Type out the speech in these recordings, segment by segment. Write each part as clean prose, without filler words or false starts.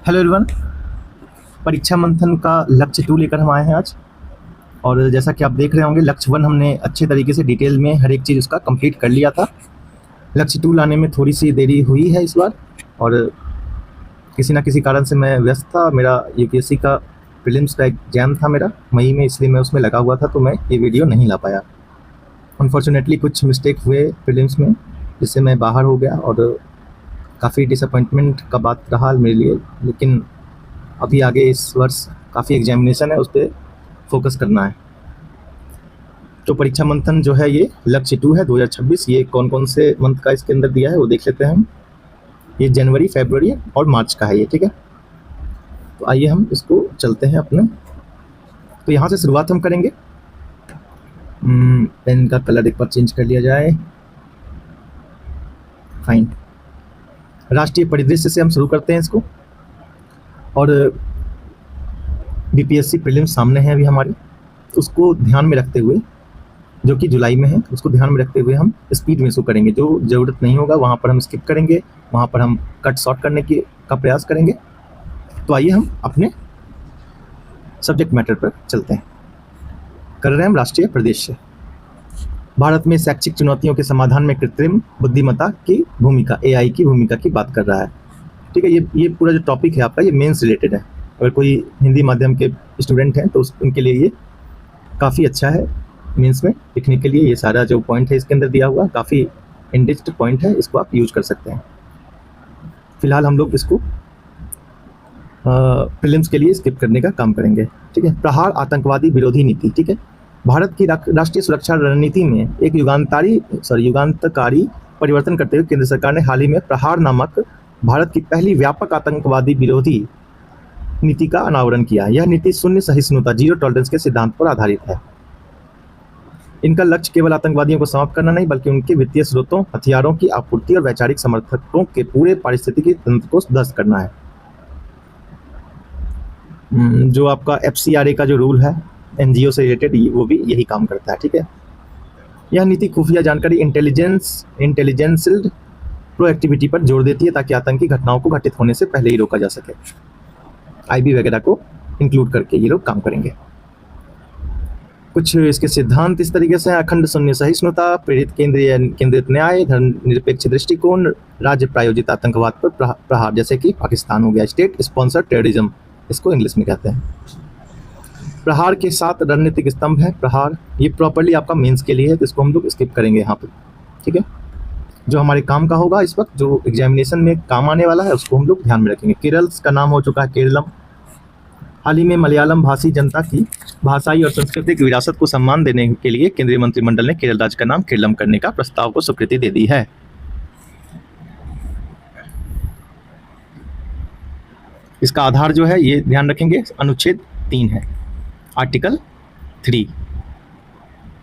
Hello everyone. परीक्षा मंथन का लक्ष्य 2 लेकर हम आए हैं आज। और जैसा कि आप देख रहे होंगे, लक्ष्य 1 हमने अच्छे तरीके से डिटेल में हर एक चीज़ उसका कंप्लीट कर लिया था। लक्ष्य 2 लाने में थोड़ी सी देरी हुई है इस बार, और किसी ना किसी कारण से मैं व्यस्त था। मेरा यूपीएससी का प्रीलिम्स का एग्जाम था मेरा मई में, इसलिए मैं उसमें लगा हुआ था, तो मैं ये वीडियो नहीं ला पाया। अनफॉर्चुनेटली कुछ मिस्टेक हुए प्रीलिम्स में, जिससे मैं बाहर हो गया और काफ़ी डिसअपॉइंटमेंट का बात रहा मेरे लिए। लेकिन अभी आगे इस वर्ष काफ़ी एग्जामिनेशन है, उस पर फोकस करना है। तो परीक्षा मंथन जो है ये लक्ष्य 2 है 2026। ये कौन कौन से मंथ का इसके अंदर दिया है वो देख लेते हैं हम। ये जनवरी, फरवरी और मार्च का है ये, ठीक है। तो आइए हम इसको चलते हैं अपने। तो यहाँ से शुरुआत हम करेंगे। पेन का कलर एक बार चेंज कर लिया जाए। फाइन। राष्ट्रीय परिदृश्य से हम शुरू करते हैं इसको। और बीपीएससी प्रीलिम्स सामने है अभी हमारे, उसको ध्यान में रखते हुए, जो कि जुलाई में है, उसको ध्यान में रखते हुए हम स्पीड में इसको करेंगे। जो ज़रूरत नहीं होगा वहाँ पर हम स्किप करेंगे, वहाँ पर हम कट शॉर्ट करने का प्रयास करेंगे। तो आइए हम अपने सब्जेक्ट मैटर पर चलते हैं। कर रहे हैं हम राष्ट्रीय परिदृश्य। भारत में शैक्षिक चुनौतियों के समाधान में कृत्रिम बुद्धिमत्ता की भूमिका, एआई की भूमिका की बात कर रहा है, ठीक है। ये पूरा जो टॉपिक है आपका, ये मेंस रिलेटेड है। अगर कोई हिंदी माध्यम के स्टूडेंट हैं तो उनके लिए ये काफ़ी अच्छा है मेंस में लिखने के लिए। ये सारा जो पॉइंट है इसके अंदर दिया हुआ काफ़ी इंडेक्स्ड पॉइंट है, इसको आप यूज कर सकते हैं। फिलहाल हम लोग इसको प्रीलिम्स के लिए स्किप करने का काम करेंगे, ठीक है। प्रहार आतंकवादी विरोधी नीति, ठीक है। भारत की राष्ट्रीय सुरक्षा रणनीति में एक युगांतकारी परिवर्तन करते हुए केंद्र सरकार ने हाल ही में प्रहार नामक भारत की पहली व्यापक आतंकवादी विरोधी नीति का अनावरण किया। यह नीति शून्य सहिष्णुता, जीरो टॉलरेंस के सिद्धांत पर आधारित है। इनका लक्ष्य केवल आतंकवादियों को समाप्त करना नहीं, बल्कि उनके वित्तीय स्रोतों, हथियारों की आपूर्ति और वैचारिक समर्थकों के पूरे पारिस्थितिकी तंत्र को ध्वस्त करना है। जो आपका FCRA का जो रूल है NGO से रिलेटेड, वो भी यही काम करता है, ठीक है। यह नीति खुफिया जानकारी, इंटेलिजेंस्ड प्रोएक्टिविटी पर जोर देती है, ताकि आतंकी घटनाओं को घटित होने से पहले ही रोका जा सके। IB वगैरह को इंक्लूड करके ये लोग काम करेंगे। कुछ इसके सिद्धांत इस तरीके से: अखंड शून्य सहिष्णुता, प्रेरित केंद्रित न्याय, धर्मनिरपेक्ष दृष्टिकोण, राज्य प्रायोजित आतंकवाद पर प्रहार, जैसे कि पाकिस्तान हो गया, स्टेट स्पॉन्सर टेररिज्म इसको इंग्लिश में कहते हैं। प्रहार के साथ रणनीतिक स्तंभ है प्रहार, ये प्रॉपर्ली आपका मेंस के लिए है, तो इसको हम लोग स्किप करेंगे यहाँ पे, ठीक है। जो हमारे काम का होगा इस वक्त, जो एग्जामिनेशन में काम आने वाला है, उसको हम लोग ध्यान में रखेंगे। केरल का नाम हो चुका है केरलम। हाल ही में मलयालम भाषी जनता की भाषाई और सांस्कृतिक विरासत को सम्मान देने के लिए केंद्रीय मंत्रिमंडल ने केरल राज्य का नाम केरलम करने का प्रस्ताव को स्वीकृति दे दी है। इसका आधार जो है ये ध्यान रखेंगे, अनुच्छेद 3 है, आर्टिकल 3।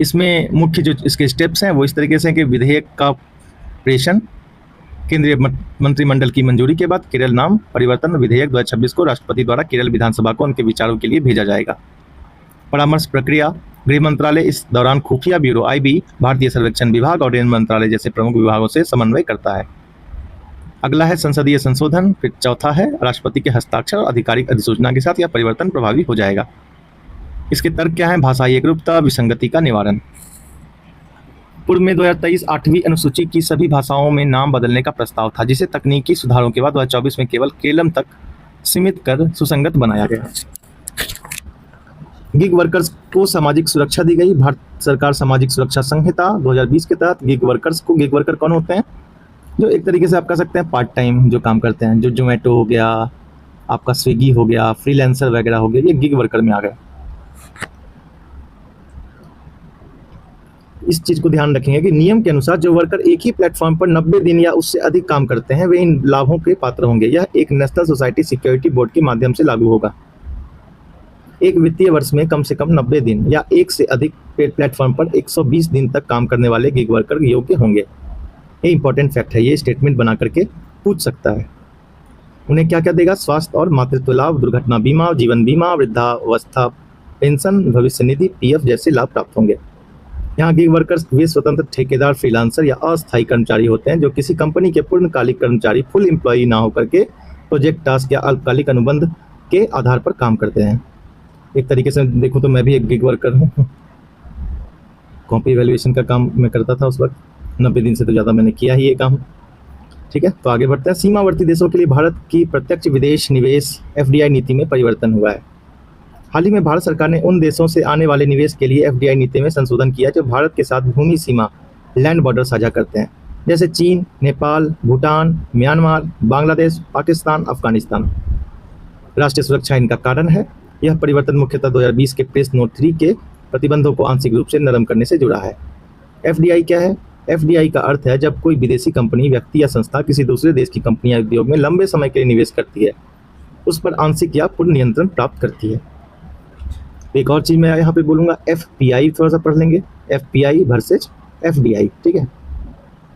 इसमें मुख्य जो इसके स्टेप्स हैं वो इस तरीके से हैं कि विधेयक का प्रेषण, केंद्रीय मंत्रिमंडल की मंजूरी के बाद केरल नाम परिवर्तन विधेयक 2026 को राष्ट्रपति द्वारा केरल विधानसभा को उनके विचारों के लिए भेजा जाएगा। परामर्श प्रक्रिया: गृह मंत्रालय इस दौरान खुफिया ब्यूरो IB, भारतीय सर्वेक्षण विभाग और रेल मंत्रालय जैसे प्रमुख विभागों से समन्वय करता है। अगला है संसदीय संशोधन। फिर चौथा है राष्ट्रपति के हस्ताक्षर और आधिकारिक अधिसूचना के साथ यह परिवर्तन प्रभावी हो जाएगा। इसके तर्क क्या है? भाषाई एकरूपता, विसंगति का निवारण। पूर्व में 2023 8वीं अनुसूची की सभी भाषाओं में नाम बदलने का प्रस्ताव था, जिसे तकनीकी सुधारों के बाद 2024 में केवल केरलम तक सीमित कर सुसंगत बनाया गया। गिग वर्कर्स को सामाजिक सुरक्षा दी गई। भारत सरकार सामाजिक सुरक्षा संहिता 2020 के तहत गिग वर्कर कौन होते हैं? जो एक तरीके से आप कह सकते हैं पार्ट टाइम जो काम करते हैं, जो जोमेटो हो गया, आपका स्विगी हो गया, फ्रीलांसर वगैरह हो गया, ये गिग वर्कर में आ गए। इस चीज़ को ध्यान रखेंगे कि नियम के अनुसार जो वर्कर एक ही प्लेटफॉर्म पर 90 दिन या उससे अधिक काम करते हैं, वे इन लाभों के पात्र होंगे। यह एक नेशनल सोसाइटी सिक्योरिटी बोर्ड के माध्यम से लागू होगा। एक वित्तीय वर्ष में कम से कम 90 दिन या एक से अधिक प्लेटफॉर्म पर 120 दिन तक काम करने वाले गिग वर्कर योग्य होंगे। ये इंपॉर्टेंट फैक्ट है, ये स्टेटमेंट बना करके पूछ सकता है। उन्हें क्या क्या देगा? स्वास्थ्य और मातृत्व लाभ, दुर्घटना बीमा, जीवन बीमा, वृद्धावस्था पेंशन, भविष्य निधि, PF जैसे लाभ प्राप्त होंगे। यहाँ गिग वर्कर्स वे स्वतंत्र ठेकेदार, फ्रीलांसर या अस्थायी कर्मचारी होते हैं जो किसी कंपनी के पूर्णकालिक कर्मचारी, फुल एम्प्लॉई ना होकर के प्रोजेक्ट, टास्क या अल्पकालिक अनुबंध के आधार पर काम करते हैं। एक तरीके से देखूँ तो मैं भी एक गिग वर्कर हूँ। कॉपी इवैल्यूएशन का काम मैं करता था उस वक्त, 90 दिन से तो ज़्यादा मैंने किया ही ये काम। ठीक है, तो आगे बढ़ते हैं। सीमावर्ती देशों के लिए भारत की प्रत्यक्ष विदेश निवेश एफडीआई नीति में परिवर्तन हुआ है। हाल ही में भारत सरकार ने उन देशों से आने वाले निवेश के लिए एफडीआई नीति में संशोधन किया जो भारत के साथ भूमि सीमा लैंड बॉर्डर साझा करते हैं, जैसे चीन, नेपाल, भूटान, म्यांमार, बांग्लादेश, पाकिस्तान, अफगानिस्तान। राष्ट्रीय सुरक्षा इनका कारण है। यह परिवर्तन मुख्यतः 2020 के प्रेस नोट 3 के प्रतिबंधों को आंशिक रूप से नरम करने से जुड़ा है। एफडीआई क्या है? एफडीआई का अर्थ है जब कोई विदेशी कंपनी, व्यक्ति या संस्था किसी दूसरे देश की कंपनी या उद्योग में लंबे समय के लिए निवेश करती है, उस पर आंशिक या पूर्ण नियंत्रण प्राप्त करती है। एक और चीज़ मैं यहाँ पे बोलूँगा, एफपीआई थोड़ा सा पढ़ लेंगे, एफपीआई वर्सेज एफडीआई। ठीक है,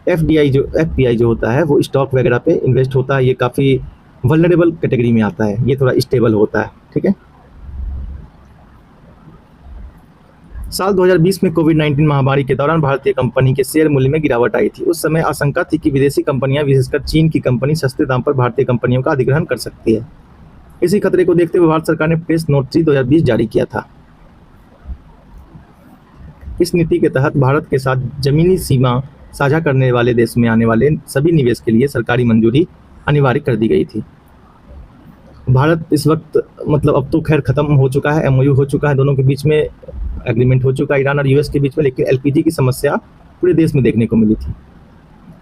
एफपीआई जो होता है वो स्टॉक वगैरह पे इन्वेस्ट होता है। ये काफ़ी वल्नरेबल कैटेगरी में आता है, ये थोड़ा स्टेबल होता है। ठीक है, साल 2020 में कोविड-19 महामारी के दौरान भारतीय कंपनी के शेयर मूल्य में गिरावट आई थी। उस समय आशंका थी कि विदेशी कंपनियां, विशेषकर चीन की कंपनी, सस्ते दाम पर भारतीय कंपनियों का अधिग्रहण कर सकती है। इसी खतरे को देखते हुए भारत सरकार ने प्रेस नोट 3 2020 जारी किया था। इस नीति के तहत भारत के साथ जमीनी सीमा साझा करने वाले देश में आने वाले सभी निवेश के लिए सरकारी मंजूरी अनिवार्य कर दी गई थी। भारत इस वक्त, मतलब अब तो खैर खत्म हो चुका है, एमओयू हो चुका है, दोनों के बीच में एग्रीमेंट हो चुका है ईरान और यूएस के बीच में, लेकिन एलपीजी की समस्या पूरे देश में देखने को मिली थी।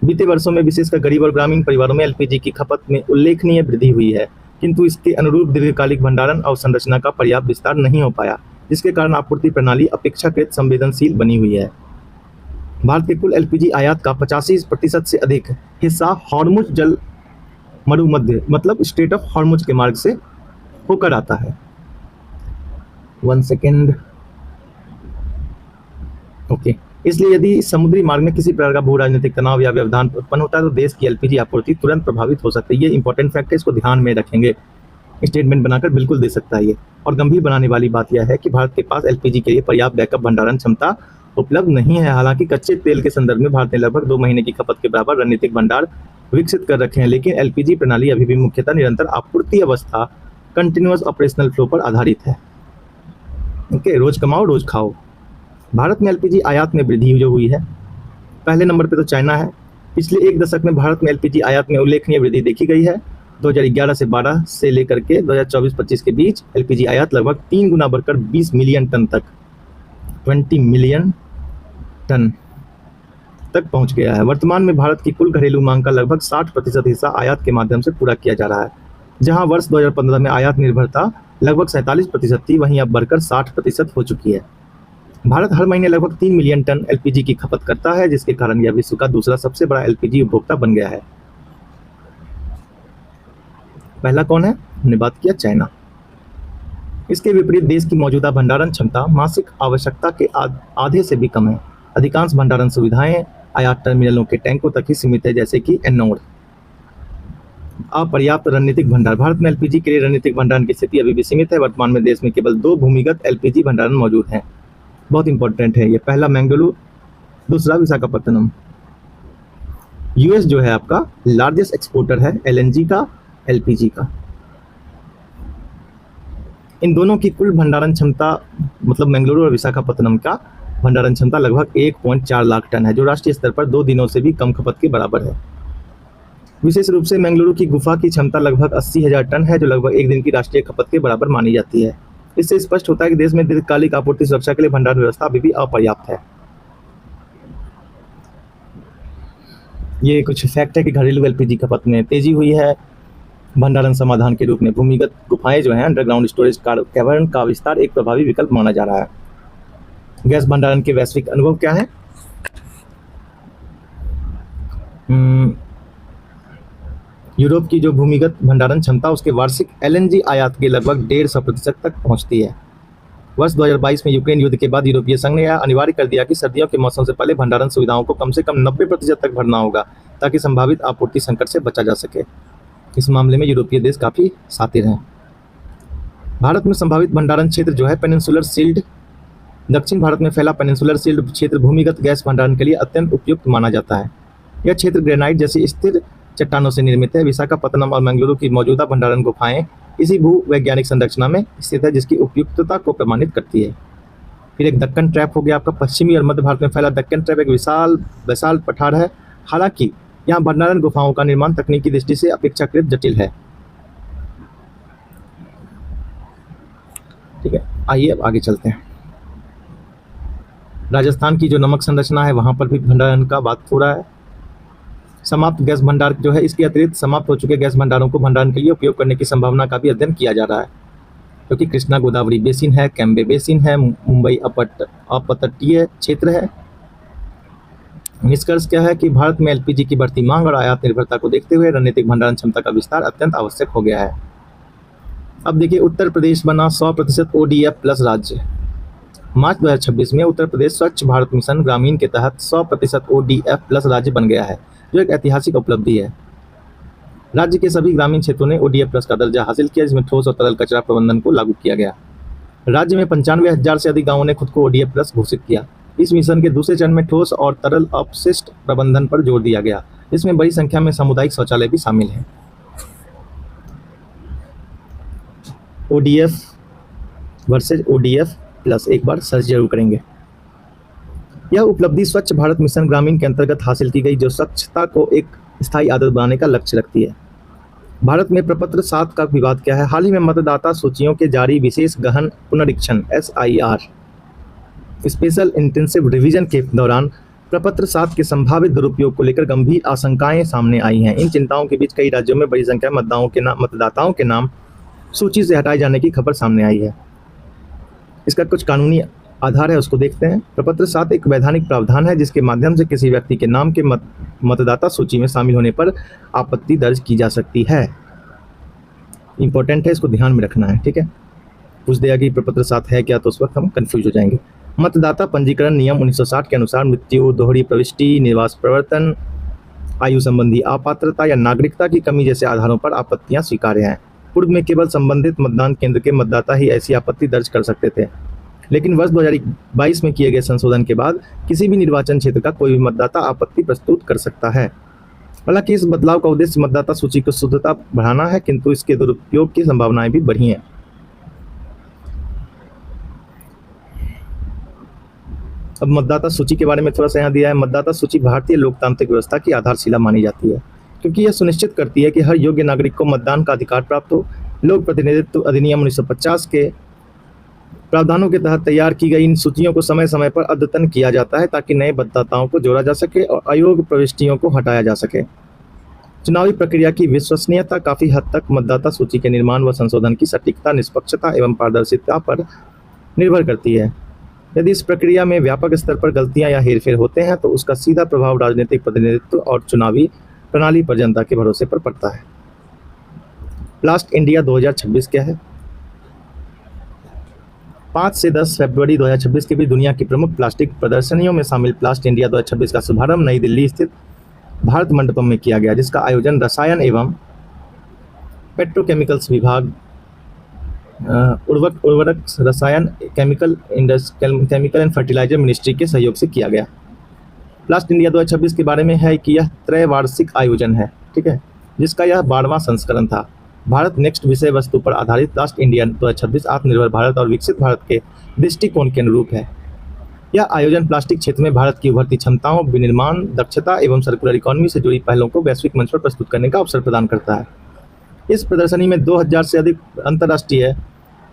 बीते वर्षों में विशेषकर गरीब और ग्रामीण परिवारों में एलपीजी की खपत में उल्लेखनीय वृद्धि हुई है, किंतु इसके अनुरूप दीर्घकालिक भंडारण अवसंरचना का पर्याप्त विस्तार नहीं हो पाया, जिसके कारण आपूर्ति प्रणाली अपेक्षाकृत संवेदनशील बनी हुई है। भारत के कुल एलपीजी आयात का 85% से अधिक हिस्सा हॉर्मुज जल मरुमध्य, मतलब स्ट्रेट ऑफ हॉर्मुज के मार्ग से होकर आता है। 1 सेकेंड। ओके, इसलिए यदि समुद्री मार्ग में किसी प्रकार का भू राजनीतिक तनाव या व्यवधान उत्पन्न होता है तो देश की एलपीजी आपूर्ति तुरंत प्रभावित हो सकती है। ये इंपॉर्टेंट फैक्ट है, इसको ध्यान में रखेंगे। स्टेटमेंट बनाकर बिल्कुल दे सकता है ये। और गंभीर बनाने वाली बात यह है कि भारत के पास एलपीजी के लिए पर्याप्त बैकअप भंडारण क्षमता उपलब्ध नहीं है। हालांकि कच्चे तेल के संदर्भ में भारत ने लगभग 2 महीने की खपत के बराबर रणनीतिक भंडार विकसित कर रखे हैं, लेकिन एलपीजी प्रणाली अभी भी मुख्यतः निरंतर आपूर्ति अवस्था, कंटिन्यूअस ऑपरेशनल फ्लो पर आधारित है। ओके, रोज कमाओ रोज खाओ। भारत में एलपीजी आयात में वृद्धि जो हुई है, पहले नंबर पे तो चाइना है। पिछले एक दशक में भारत में एलपीजी आयात में उल्लेखनीय वृद्धि देखी गई है। 2011 से 12 से लेकर के 2024-25 के बीच एलपीजी आयात लगभग 3 गुना बढ़कर 20 मिलियन टन तक, 20 मिलियन टन तक पहुंच गया है। वर्तमान में भारत की कुल घरेलू मांग का लगभग 60% हिस्सा आयात के माध्यम से पूरा किया जा रहा है। जहां वर्ष 2015 में आयात निर्भरता लगभग 47% थी, वहीं अब बढ़कर 60% हो चुकी है। भारत हर महीने लगभग 3 मिलियन टन एलपीजी की खपत करता है, जिसके कारण यह विश्व का दूसरा सबसे बड़ा एलपीजी उपभोक्ता बन गया है। पहला कौन है? हमने बात किया चाइना। इसके विपरीत देश की मौजूदा भंडारण क्षमता मासिक आवश्यकता के आधे से भी कम है। अधिकांश भंडारण सुविधाएं आयात टर्मिनलों के टैंकों तक ही सीमित है, जैसे कि एनोड। अपर्याप्त रणनीतिक भंडार। भारत में एलपीजी के लिए रणनीतिक भंडारण की स्थिति अभी भी सीमित है। वर्तमान में देश में केवल 2 भूमिगत एलपीजी भंडारण मौजूद हैं। बहुत इंपॉर्टेंट है ये। पहला मंगलुरु, दूसरा विशाखापट्टनम। यूएस जो है आपका लार्जेस्ट एक्सपोर्टर है एलएनजी का, एलपीजी का। इन दोनों की कुल भंडारण क्षमता, मतलब मंगलुरु और विशाखापट्टनम का भंडारण क्षमता लगभग 1.4 लाख टन है, जो राष्ट्रीय स्तर पर 2 दिनों से भी कम खपत के बराबर है। विशेष रूप से मंगलुरु की गुफा की क्षमता लगभग 80,000 टन है, जो लगभग 1 दिन की राष्ट्रीय खपत के बराबर मानी जाती है। इससे स्पष्ट होता है कि देश में दीर्घकालिक आपूर्ति सुरक्षा के लिए भंडारण व्यवस्था अभी भी अपर्याप्त है। ये कुछ फैक्ट है कि घरेलू एलपीजी खपत में तेजी हुई है। भंडारण समाधान के रूप में भूमिगत गुफाएं जो हैं, अंडरग्राउंड स्टोरेज कैवर्न का विस्तार एक प्रभावी विकल्प माना जा रहा है। गैस भंडारण के वैश्विक अनुभव क्या है? यूरोप की जो भूमिगत भंडारण क्षमता, उसके वार्षिक एलएनजी आयात के लगभग 150% तक पहुंचती है। वर्ष 2022 में यूक्रेन युद्ध के बाद यूरोपीय संघ ने यह अनिवार्य कर दिया कि सर्दियों के मौसम से पहले भंडारण सुविधाओं को कम से कम 90% तक भरना होगा, ताकि संभावित आपूर्ति संकट से बचा जा सके। इस मामले में यूरोपीय देश काफ़ी शातिर हैं। भारत में संभावित भंडारण क्षेत्र जो है पेनिनसुलर शील्ड, दक्षिण भारत में फैला पेनिनसुलर शील्ड क्षेत्र भूमिगत गैस भंडारण के लिए अत्यंत उपयुक्त माना जाता है। यह क्षेत्र ग्रेनाइट जैसी स्थिर चट्टानों से निर्मित है। विशाखापत्तनम और मंगलुरु की मौजूदा भंडारण गुफाएं इसी भूवैज्ञानिक संरचना में स्थित है, जिसकी उपयुक्तता को प्रमाणित करती है। फिर एक दक्कन ट्रैप हो गया आपका। पश्चिमी और मध्य भारत में फैला दक्कन ट्रैप एक विशाल बेसाल्ट पठार है। हालांकि यहाँ भंडारण गुफाओं का निर्माण तकनीकी दृष्टि से अपेक्षाकृत जटिल है। ठीक है, आइए अब आगे चलते हैं। राजस्थान की जो नमक संरचना है वहाँ पर भी भंडारण का बात हो रहा है। समाप्त गैस भंडार जो है, इसके अतिरिक्त समाप्त हो चुके गैस भंडारों को भंडारण के लिए उपयोग करने की संभावना का भी अध्ययन किया जा रहा है, क्योंकि कृष्णा गोदावरी बेसिन है, कैम्बे बेसिन है, मुंबई अपतटीय क्षेत्र है। निष्कर्ष क्या है कि भारत में एलपीजी की बढ़ती मांग और आयात निर्भरता को देखते हुए रणनीतिक भंडारण क्षमता का विस्तार अत्यंत आवश्यक हो गया है। अब देखिए, उत्तर प्रदेश बना 100% ODF प्लस राज्य। मार्च 2026 में उत्तर प्रदेश स्वच्छ भारत मिशन ग्रामीण के तहत 100% ODF प्लस राज्य बन गया है, जो एक ऐतिहासिक उपलब्धि है। राज्य के सभी ग्रामीण क्षेत्रों ने ODF प्लस का दर्जा हासिल किया, जिसमें ठोस और तरल कचरा प्रबंधन को लागू किया गया। राज्य में 95,000 से अधिक गांवों ने खुद को ODF प्लस घोषित किया। इस मिशन के दूसरे चरण में ठोस और तरल अपशिष्ट प्रबंधन पर जोर दिया गया, जिसमें बड़ी संख्या में सामुदायिक शौचालय भी शामिल हैं। ODF वर्सेज ODF प्लस एक बार सर्च जरूर करेंगे। यह उपलब्धि स्वच्छ भारत मिशन ग्रामीण के अंतर्गत हासिल की गई, जो स्वच्छता को एक स्थायी आदत बनाने का लक्ष्य रखती है। भारत में प्रपत्र 7 का विवाद क्या है? हाल ही में मतदाता सूचियों के जारी विशेष गहन पुनरीक्षण SIR स्पेशल इंटेंसिव रिवीजन के दौरान प्रपत्र 7 के संभावित दुरुपयोग को लेकर गंभीर आशंकाएं सामने आई हैं। इन चिंताओं के बीच कई राज्यों में बड़ी संख्या में मतदाताओं के नाम सूची से हटाए जाने की खबर सामने आई है। इसका कुछ कानूनी आधार है, उसको देखते हैं। प्रपत्र 7 एक वैधानिक प्रावधान है, जिसके माध्यम से किसी व्यक्ति के नाम के मतदाता सूची में शामिल होने पर आपत्ति दर्ज की जा सकती है। इंपॉर्टेंट है, इसको ध्यान में रखना है। ठीक है, पूछ दिया कि प्रपत्र 7 है क्या, तो उस वक्त हम कंफ्यूज हो जाएंगे। मतदाता पंजीकरण नियम 1960 के अनुसार मृत्यु, दोहरी प्रविष्टि, निवास परिवर्तन, आयु संबंधी अपात्रता या नागरिकता की कमी जैसे आधारों पर आपत्तियां स्वीकार्य हैं। पूर्व में केवल संबंधित मतदान केंद्र के मतदाता ही ऐसी आपत्ति दर्ज कर सकते थे, लेकिन वर्ष 2022 में किए गए संशोधन के बाद किसी भी निर्वाचन क्षेत्र का कोई भी मतदाता आपत्ति प्रस्तुत कर सकता है। हालांकि इस बदलाव का उद्देश्य मतदाता सूची की शुद्धता बढ़ाना है, किंतु इसके दुरुपयोग की संभावनाएं भी बढ़ी हैं। अब मतदाता सूची के बारे में थोड़ा सा यहाँ दिया है। मतदाता सूची भारतीय लोकतांत्रिक व्यवस्था की आधारशिला मानी जाती है, क्योंकि यह सुनिश्चित करती है कि हर योग्य नागरिक को मतदान का अधिकार प्राप्त हो। लोक प्रतिनिधित्व अधिनियम 1950 के प्रावधानों के तहत तैयार की गई इन सूचियों को समय समय पर अद्यतन किया जाता है, ताकि नए मतदाताओं को जोड़ा जा सके और अयोग्य प्रविष्टियों को हटाया जा सके। चुनावी प्रक्रिया की विश्वसनीयता काफ़ी हद तक मतदाता सूची के निर्माण व संशोधन की सटीकता, निष्पक्षता एवं पारदर्शिता पर निर्भर करती है। यदि इस प्रक्रिया में व्यापक स्तर पर गलतियां या हेरफेर होते हैं, तो उसका सीधा प्रभाव राजनीतिक प्रतिनिधित्व और चुनावी प्रणाली पर जनता के भरोसे पर पड़ता है। प्लास्ट इंडिया 2026 क्या है? 5 से 10 फरवरी 2026 के बीच दुनिया की प्रमुख प्लास्टिक प्रदर्शनियों में शामिल प्लास्ट इंडिया 2026 का शुभारंभ नई दिल्ली स्थित भारत मंडपम में किया गया, जिसका आयोजन रसायन एवं पेट्रोकेमिकल्स विभाग, उर्वरक रसायन, केमिकल एंड फर्टिलाइजर मिनिस्ट्री के सहयोग से किया गया। प्लास्ट इंडिया 2026 के बारे में है कि यह त्रैवार्षिक आयोजन है, ठीक है, जिसका यह 12वां संस्करण था। भारत नेक्स्ट विषय वस्तु पर आधारित प्लास्ट इंडिया 2026 आत्मनिर्भर भारत और विकसित भारत के दृष्टिकोण के अनुरूप है। यह आयोजन प्लास्टिक क्षेत्र में भारत की उभरती क्षमताओं, विनिर्माण दक्षता एवं सर्कुलर इकोनॉमी से जुड़ी पहलों को वैश्विक मंच पर प्रस्तुत करने का अवसर प्रदान करता है। इस प्रदर्शनी में 2000 से अधिक अंतर्राष्ट्रीय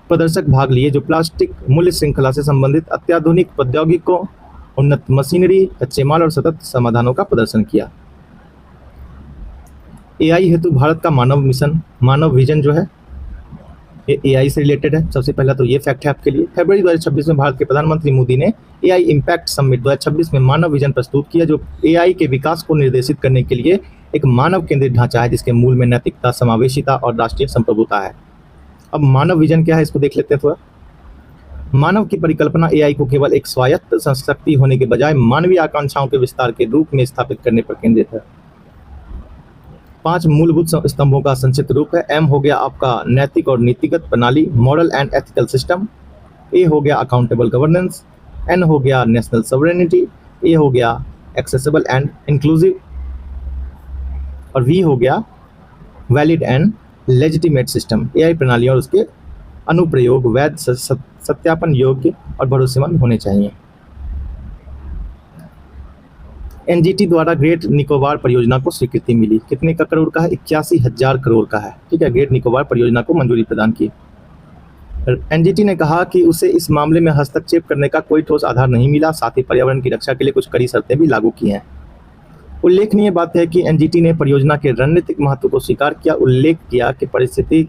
प्रदर्शक भाग लिए, जो प्लास्टिक मूल्य श्रृंखला से संबंधित अत्याधुनिक प्रौद्योगिकों, उन्नत मशीनरी, कच्चे माल और सतत समाधानों का प्रदर्शन किया। AI हेतु भारत का मानव मिशन, मानव विजन जो है ये AI से रिलेटेड है। सबसे पहला तो ये फैक्ट है आपके लिए। फरवरी 2026 में भारत के प्रधानमंत्री मोदी ने AI इम्पैक्ट समिट 2026 में मानव विजन प्रस्तुत किया, जो AI के विकास को निर्देशित करने के लिए एक मानव केंद्रित ढांचा है, जिसके मूल में नैतिकता, समावेशिता और राष्ट्रीय संप्रभुता है। अब मानव विजन क्या है, इसको देख लेते हैं थोड़ा। मानव की परिकल्पना AI को केवल एक स्वायत्त शक्ति होने के बजाय मानवीय आकांक्षाओं के विस्तार के रूप में स्थापित करने पर केंद्रित है। 5 मूलभूत स्तंभों का संक्षिप्त रूप है। M हो गया आपका नैतिक और नीतिगत प्रणाली, moral and ethical system. A हो गया अकाउंटेबल गवर्नेंस। N हो गया नेशनल सॉवरेनिटी। A हो गया एक्सेसिबल एंड इंक्लूसिव। और वी हो गया valid and legitimate system. AI प्रणालियाँ और उसके अनुप्रयोग वैध, सत्यापन योग्य और भरोसेमंद होने चाहिए। एनजीटी द्वारा ग्रेट निकोबार परियोजना को स्वीकृति मिली। कितने का करोड़ का है? 81,000 करोड़ का है। ठीक है, ग्रेट निकोबार परियोजना को मंजूरी प्रदान की। एनजीटी ने कहा कि उसे इस मामले में हस्तक्षेप करने का कोई ठोस आधार नहीं मिला, साथ ही पर्यावरण की रक्षा के लिए कुछ कड़ी शर्तें भी लागू की हैं। उल्लेखनीय बात है कि एनजीटी ने परियोजना के रणनीतिक महत्व को स्वीकार किया, उल्लेख किया कि परिस्थिति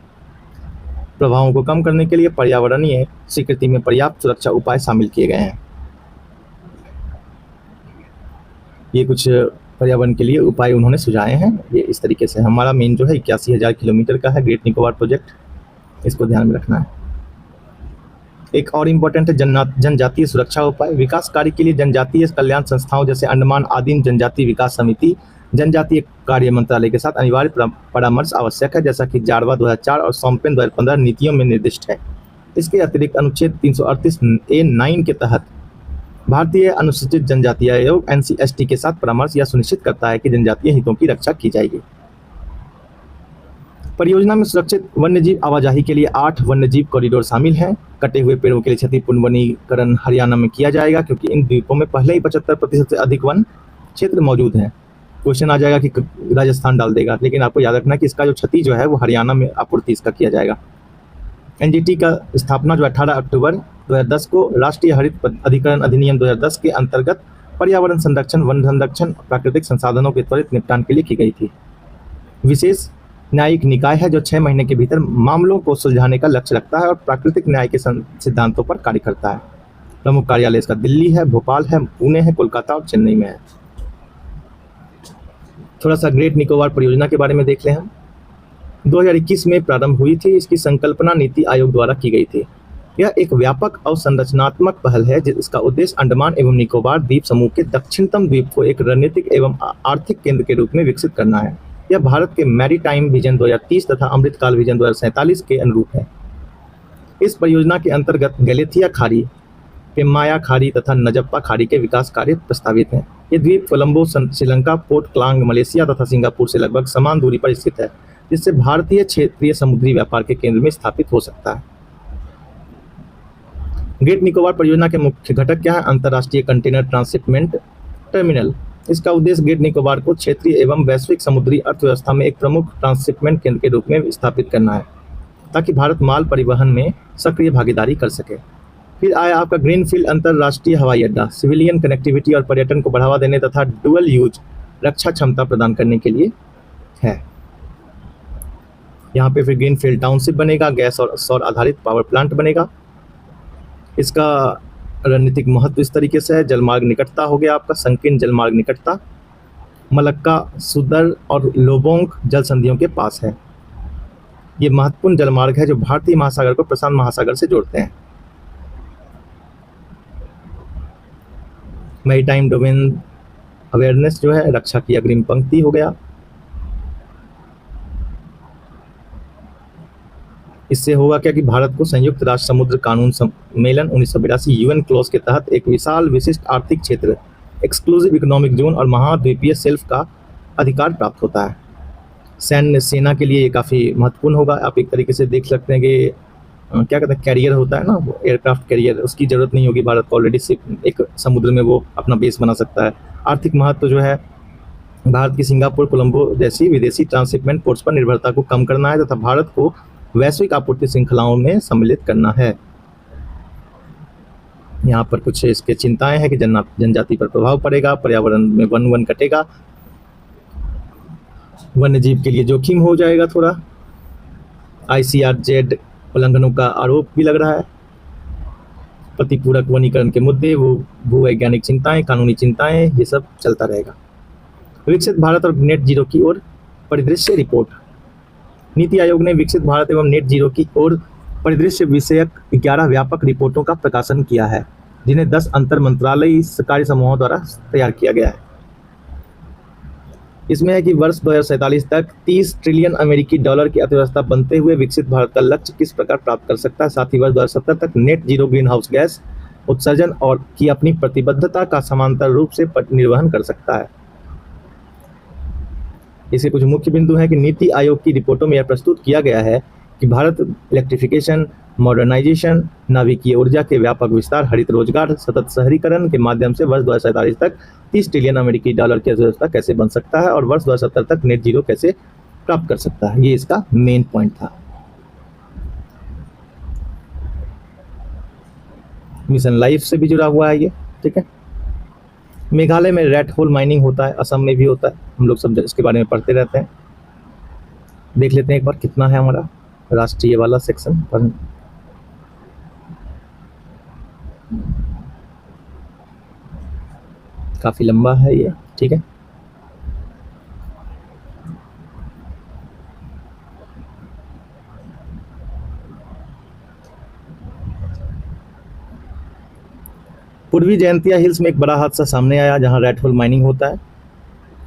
प्रभावों को कम करने के लिए पर्यावरणीय स्वीकृति में पर्याप्त सुरक्षा उपाय शामिल किए गए हैं। ये कुछ पर्यावरण के लिए उपाय उन्होंने सुझाए हैं। ये इस तरीके से हमारा मेन जो है 81,000 किलोमीटर का है ग्रेट निकोबार प्रोजेक्ट, इसको ध्यान में रखना है। एक और इम्पोर्टेंट है जनजातीय सुरक्षा उपाय। विकास कार्य के लिए जनजातीय कल्याण संस्थाओं जैसे अंडमान आदिम जनजातीय विकास समिति, जनजातीय कार्य मंत्रालय के साथ अनिवार्य परामर्श आवश्यक है, जैसा कि जारवा 2004 और सोमपेन 2015 नीतियों में निर्दिष्ट है। इसके अतिरिक्त अनुच्छेद 338A9 के तहत भारतीय अनुसूचित जनजातीय आयोग NCST के साथ परामर्श यह सुनिश्चित करता है कि जनजातीय हितों की रक्षा की जाएगी। परियोजना में सुरक्षित वन्यजीव आवाजाही के लिए 8 वन्यजीव कॉरिडोर शामिल हैं। कटे हुए पेड़ों के लिए क्षतिपूर्ण वनीकरण हरियाणा में किया जाएगा, क्योंकि इन द्वीपों में पहले ही 75% से अधिक वन क्षेत्र मौजूद हैं। क्वेश्चन आ जाएगा कि राजस्थान डाल देगा, लेकिन आपको याद रखना है कि इसका जो क्षति जो है वो हरियाणा में आपूर्ति इसका किया जाएगा। एनजीटी का स्थापना जो 18 अक्टूबर 2010 को राष्ट्रीय हरित अधिकरण अधिनियम 2010 के अंतर्गत पर्यावरण संरक्षण, वन संरक्षण, प्राकृतिक संसाधनों के त्वरित निपटान के लिए की गई थी। विशेष न्यायिक निकाय है जो 6 महीने के भीतर मामलों को सुलझाने का लक्ष्य रखता है और प्राकृतिक न्याय के सिद्धांतों पर कार्य करता है। प्रमुख कार्यालय इसका दिल्ली है, भोपाल है, पुणे है, कोलकाता और चेन्नई में है। थोड़ा सा ग्रेट निकोबार परियोजना के बारे में देख लें हम। 2021 में प्रारंभ हुई थी। इसकी संकल्पना नीति आयोग द्वारा की गई थी। यह एक व्यापक और संरचनात्मक पहल है जिसका उद्देश्य अंडमान एवं निकोबार द्वीप समूह के दक्षिणतम द्वीप को एक रणनीतिक एवं आर्थिक केंद्र के रूप में विकसित करना है। यह भारत के मैरीटाइम विजन 2030 तथा अमृतकाल विजन 2047 के अनुरूप है। इस परियोजना के अंतर्गत गलेथिया खाड़ी, पेम्माया खाड़ी तथा नजप्पा खाड़ी के विकास कार्य प्रस्तावित हैं। ये द्वीप Colombo, Sri Lanka, port Klang, Malaysia तथा सिंगापुर से लगभग समान दूरी पर स्थित है, जिससे भारतीय क्षेत्रीय समुद्री व्यापार के केंद्र में स्थापित हो सकता है। ग्रेट निकोबार परियोजना के मुख्य घटक क्या है? अंतर्राष्ट्रीय कंटेनर ट्रांसशिपमेंट टर्मिनल। इसका उद्देश्य ग्रेट निकोबार को क्षेत्रीय एवं वैश्विक समुद्री अर्थव्यवस्था में एक प्रमुख ट्रांसशिपमेंट केंद्र के रूप में स्थापित करना है, ताकि भारत माल परिवहन में सक्रिय भागीदारी कर सके। फिर आया आपका ग्रीनफील्ड अंतर्राष्ट्रीय हवाई अड्डा, सिविलियन कनेक्टिविटी और पर्यटन को बढ़ावा देने तथा डुअल यूज रक्षा क्षमता प्रदान करने के लिए है। यहाँ पे फिर ग्रीनफील्ड टाउनशिप बनेगा, गैस और सौर आधारित पावर प्लांट बनेगा। इसका रणनीतिक महत्व इस तरीके से है। जलमार्ग निकटता हो गया आपका, संकीर्ण जलमार्ग निकटता, मलक्का, सुदर और लोबोंग जल संधियों के पास है। ये महत्वपूर्ण जलमार्ग है जो भारतीय महासागर को प्रशांत महासागर से जोड़ते हैं। मैरीटाइम डोमेन अवेयरनेस जो है, रक्षा की अग्रिम पंक्ति हो गया। इससे होगा क्या कि भारत को संयुक्त राष्ट्र समुद्र कानून सम्मेलन 1982 यूएन क्लॉज के तहत एक विशाल विशिष्ट आर्थिक क्षेत्र, एक्सक्लूसिव इकोनॉमिक जोन और महाद्वीपीय शेल्फ का अधिकार प्राप्त होता है। सैन्य सेना के लिए ये काफ़ी महत्वपूर्ण होगा। आप एक तरीके से देख सकते हैं कि क्या कहते हैं, कैरियर होता है ना, एयरक्राफ्ट कैरियर, उसकी ज़रूरत नहीं होगी भारत को। ऑलरेडी एक समुद्र में वो अपना बेस बना सकता है। आर्थिक महत्व जो है, भारत की सिंगापुर, कोलंबो जैसी विदेशी ट्रांसशिपमेंट पोर्ट्स पर निर्भरता को कम करना है तथा भारत को वैश्विक आपूर्ति श्रृंखलाओं में सम्मिलित करना है। यहाँ पर कुछ इसके चिंताएं हैं कि जनजाति पर प्रभाव पड़ेगा, पर्यावरण में वन कटेगा, वन्य जीव के लिए जोखिम हो जाएगा थोड़ा। ICRZ उल्लंघनों का आरोप भी लग रहा है। प्रतिपूरक वनीकरण के मुद्दे, वो भूवैज्ञानिक चिंताएं, कानूनी चिंताएं, ये सब चलता रहेगा। विकसित भारत और नेट जीरो की ओर परिदृश्य रिपोर्ट। नीति आयोग ने विकसित भारत एवं नेट जीरो की ओर परिदृश्य विषयक 11 व्यापक रिपोर्टों का प्रकाशन किया है, जिन्हें 10 अंतर मंत्रालयीय कार्य समूहों द्वारा तैयार किया गया है। इसमें है कि वर्ष 2047 तक 30 ट्रिलियन अमेरिकी डॉलर की अर्थव्यवस्था बनते हुए विकसित भारत का लक्ष्य किस प्रकार प्राप्त कर सकता है। साथ ही वर्ष 2070 तक net zero green house gas उत्सर्जन और की अपनी प्रतिबद्धता का समांतर रूप से निर्वहन कर सकता है। इसके कुछ मुख्य बिंदु हैं कि नीति आयोग की रिपोर्टों में यह प्रस्तुत किया गया है कि भारत इलेक्ट्रिफिकेशन, मॉडर्नाइजेशन, नाभिकीय ऊर्जा के व्यापक विस्तार, हरित रोजगार, सतत शहरीकरण के माध्यम से वर्ष 2047 तक 30 ट्रिलियन अमेरिकी डॉलर की अर्थव्यवस्था कैसे बन सकता है और वर्ष 2070 तक नेट जीरो कैसे प्राप्त कर सकता है। ये इसका मेन पॉइंट था। मिशन लाइफ से भी जुड़ा हुआ है ये, ठीक है। मेघालय में रेड होल माइनिंग होता है, असम में भी होता है, हम लोग सब इसके बारे में पढ़ते रहते हैं। देख लेते हैं एक बार कितना है हमारा राष्ट्रीय वाला सेक्शन पर। काफी लंबा है ये, ठीक है। पूर्वी जयंतिया हिल्स में एक बड़ा हादसा सामने आया जहां रेड होल माइनिंग होता है।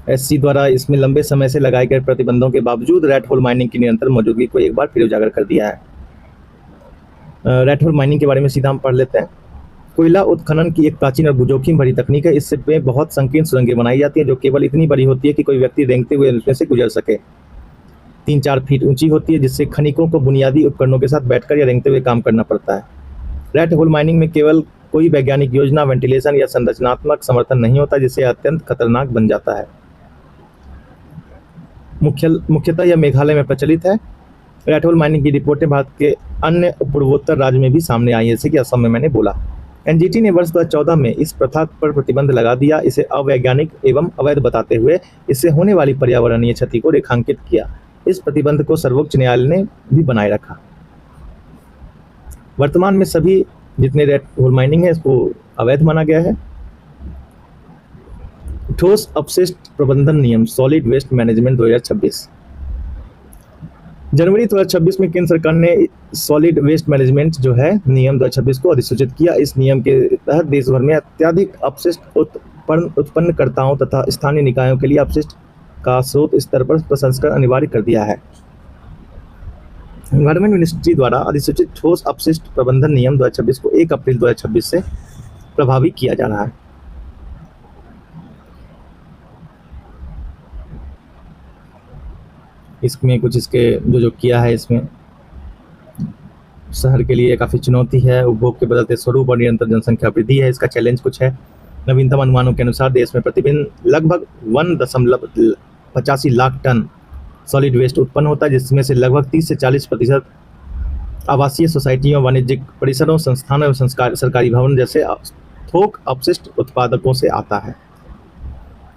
एससी द्वारा इसमें लंबे समय से लगाए गए प्रतिबंधों के बावजूद रेड होल माइनिंग की निरंतर मौजूदगी को एक बार फिर उजागर कर दिया है। रेड होल माइनिंग के बारे में सीधा हम पढ़ लेते हैं। कोयला उत्खनन की एक प्राचीन और जोखिम भरी तकनीक है। इससे बहुत संकीर्ण सुरंगें बनाई जाती हैं जो केवल इतनी बड़ी होती है कि कोई व्यक्ति रेंगते हुए उसमें से गुजर सके। 3-4 फीट ऊंची होती है, जिससे खनिकों को बुनियादी उपकरणों के साथ बैठकर या रेंगते हुए काम करना पड़ता है। रेड होल माइनिंग में केवल कोई वैज्ञानिक योजना, वेंटिलेशन या संरचनात्मक समर्थन नहीं होता, जिससे अत्यंत खतरनाक बन जाता है। मुख्यतः यह मेघालय में प्रचलित है। रेड होल माइनिंग की रिपोर्टें भारत के अन्य पूर्वोत्तर राज्य में भी सामने आई है, जैसे कि असम में मैंने बोला। एनजीटी ने वर्ष 2014 में इस प्रथा पर प्रतिबंध लगा दिया, इसे अवैज्ञानिक एवं अवैध बताते हुए इससे होने वाली पर्यावरणीय क्षति को रेखांकित किया। इस प्रतिबंध को सर्वोच्च न्यायालय ने भी बनाए रखा। वर्तमान में सभी जितने रेड होल माइनिंग है इसको अवैध माना गया है। ठोस अपशिष्ट प्रबंधन नियम, सॉलिड वेस्ट मैनेजमेंट 2026। जनवरी 2026 में केंद्र सरकार ने सॉलिड वेस्ट मैनेजमेंट जो है नियम 2026 को अधिसूचित किया। इस नियम के तहत देश भर में अत्यधिक अपशिष्ट उत्पन्नकर्ताओं तथा स्थानीय निकायों के लिए अपशिष्ट का स्रोत स्तर पर प्रसंस्करण अनिवार्य कर दिया है। एनवायरमेंट मिनिस्ट्री द्वारा अधिसूचित ठोस अपशिष्ट प्रबंधन नियम 2026 को 1 अप्रैल 2026 से प्रभावी किया जा रहा है। इसमें कुछ इसके जो किया है, इसमें शहर के लिए काफ़ी चुनौती है, उपभोग के बदलते स्वरूप और निरंतर जनसंख्या वृद्धि है। इसका चैलेंज कुछ है। नवीनतम अनुमानों के अनुसार देश में प्रतिदिन लगभग 1.85 लाख टन सॉलिड वेस्ट उत्पन्न होता है, जिसमें से लगभग 30 से 40% आवासीय सोसाइटियों, वाणिज्यिक परिसरों, संस्थानों एवं सरकारी भवन जैसे थोक अपशिष्ट उत्पादकों से आता है।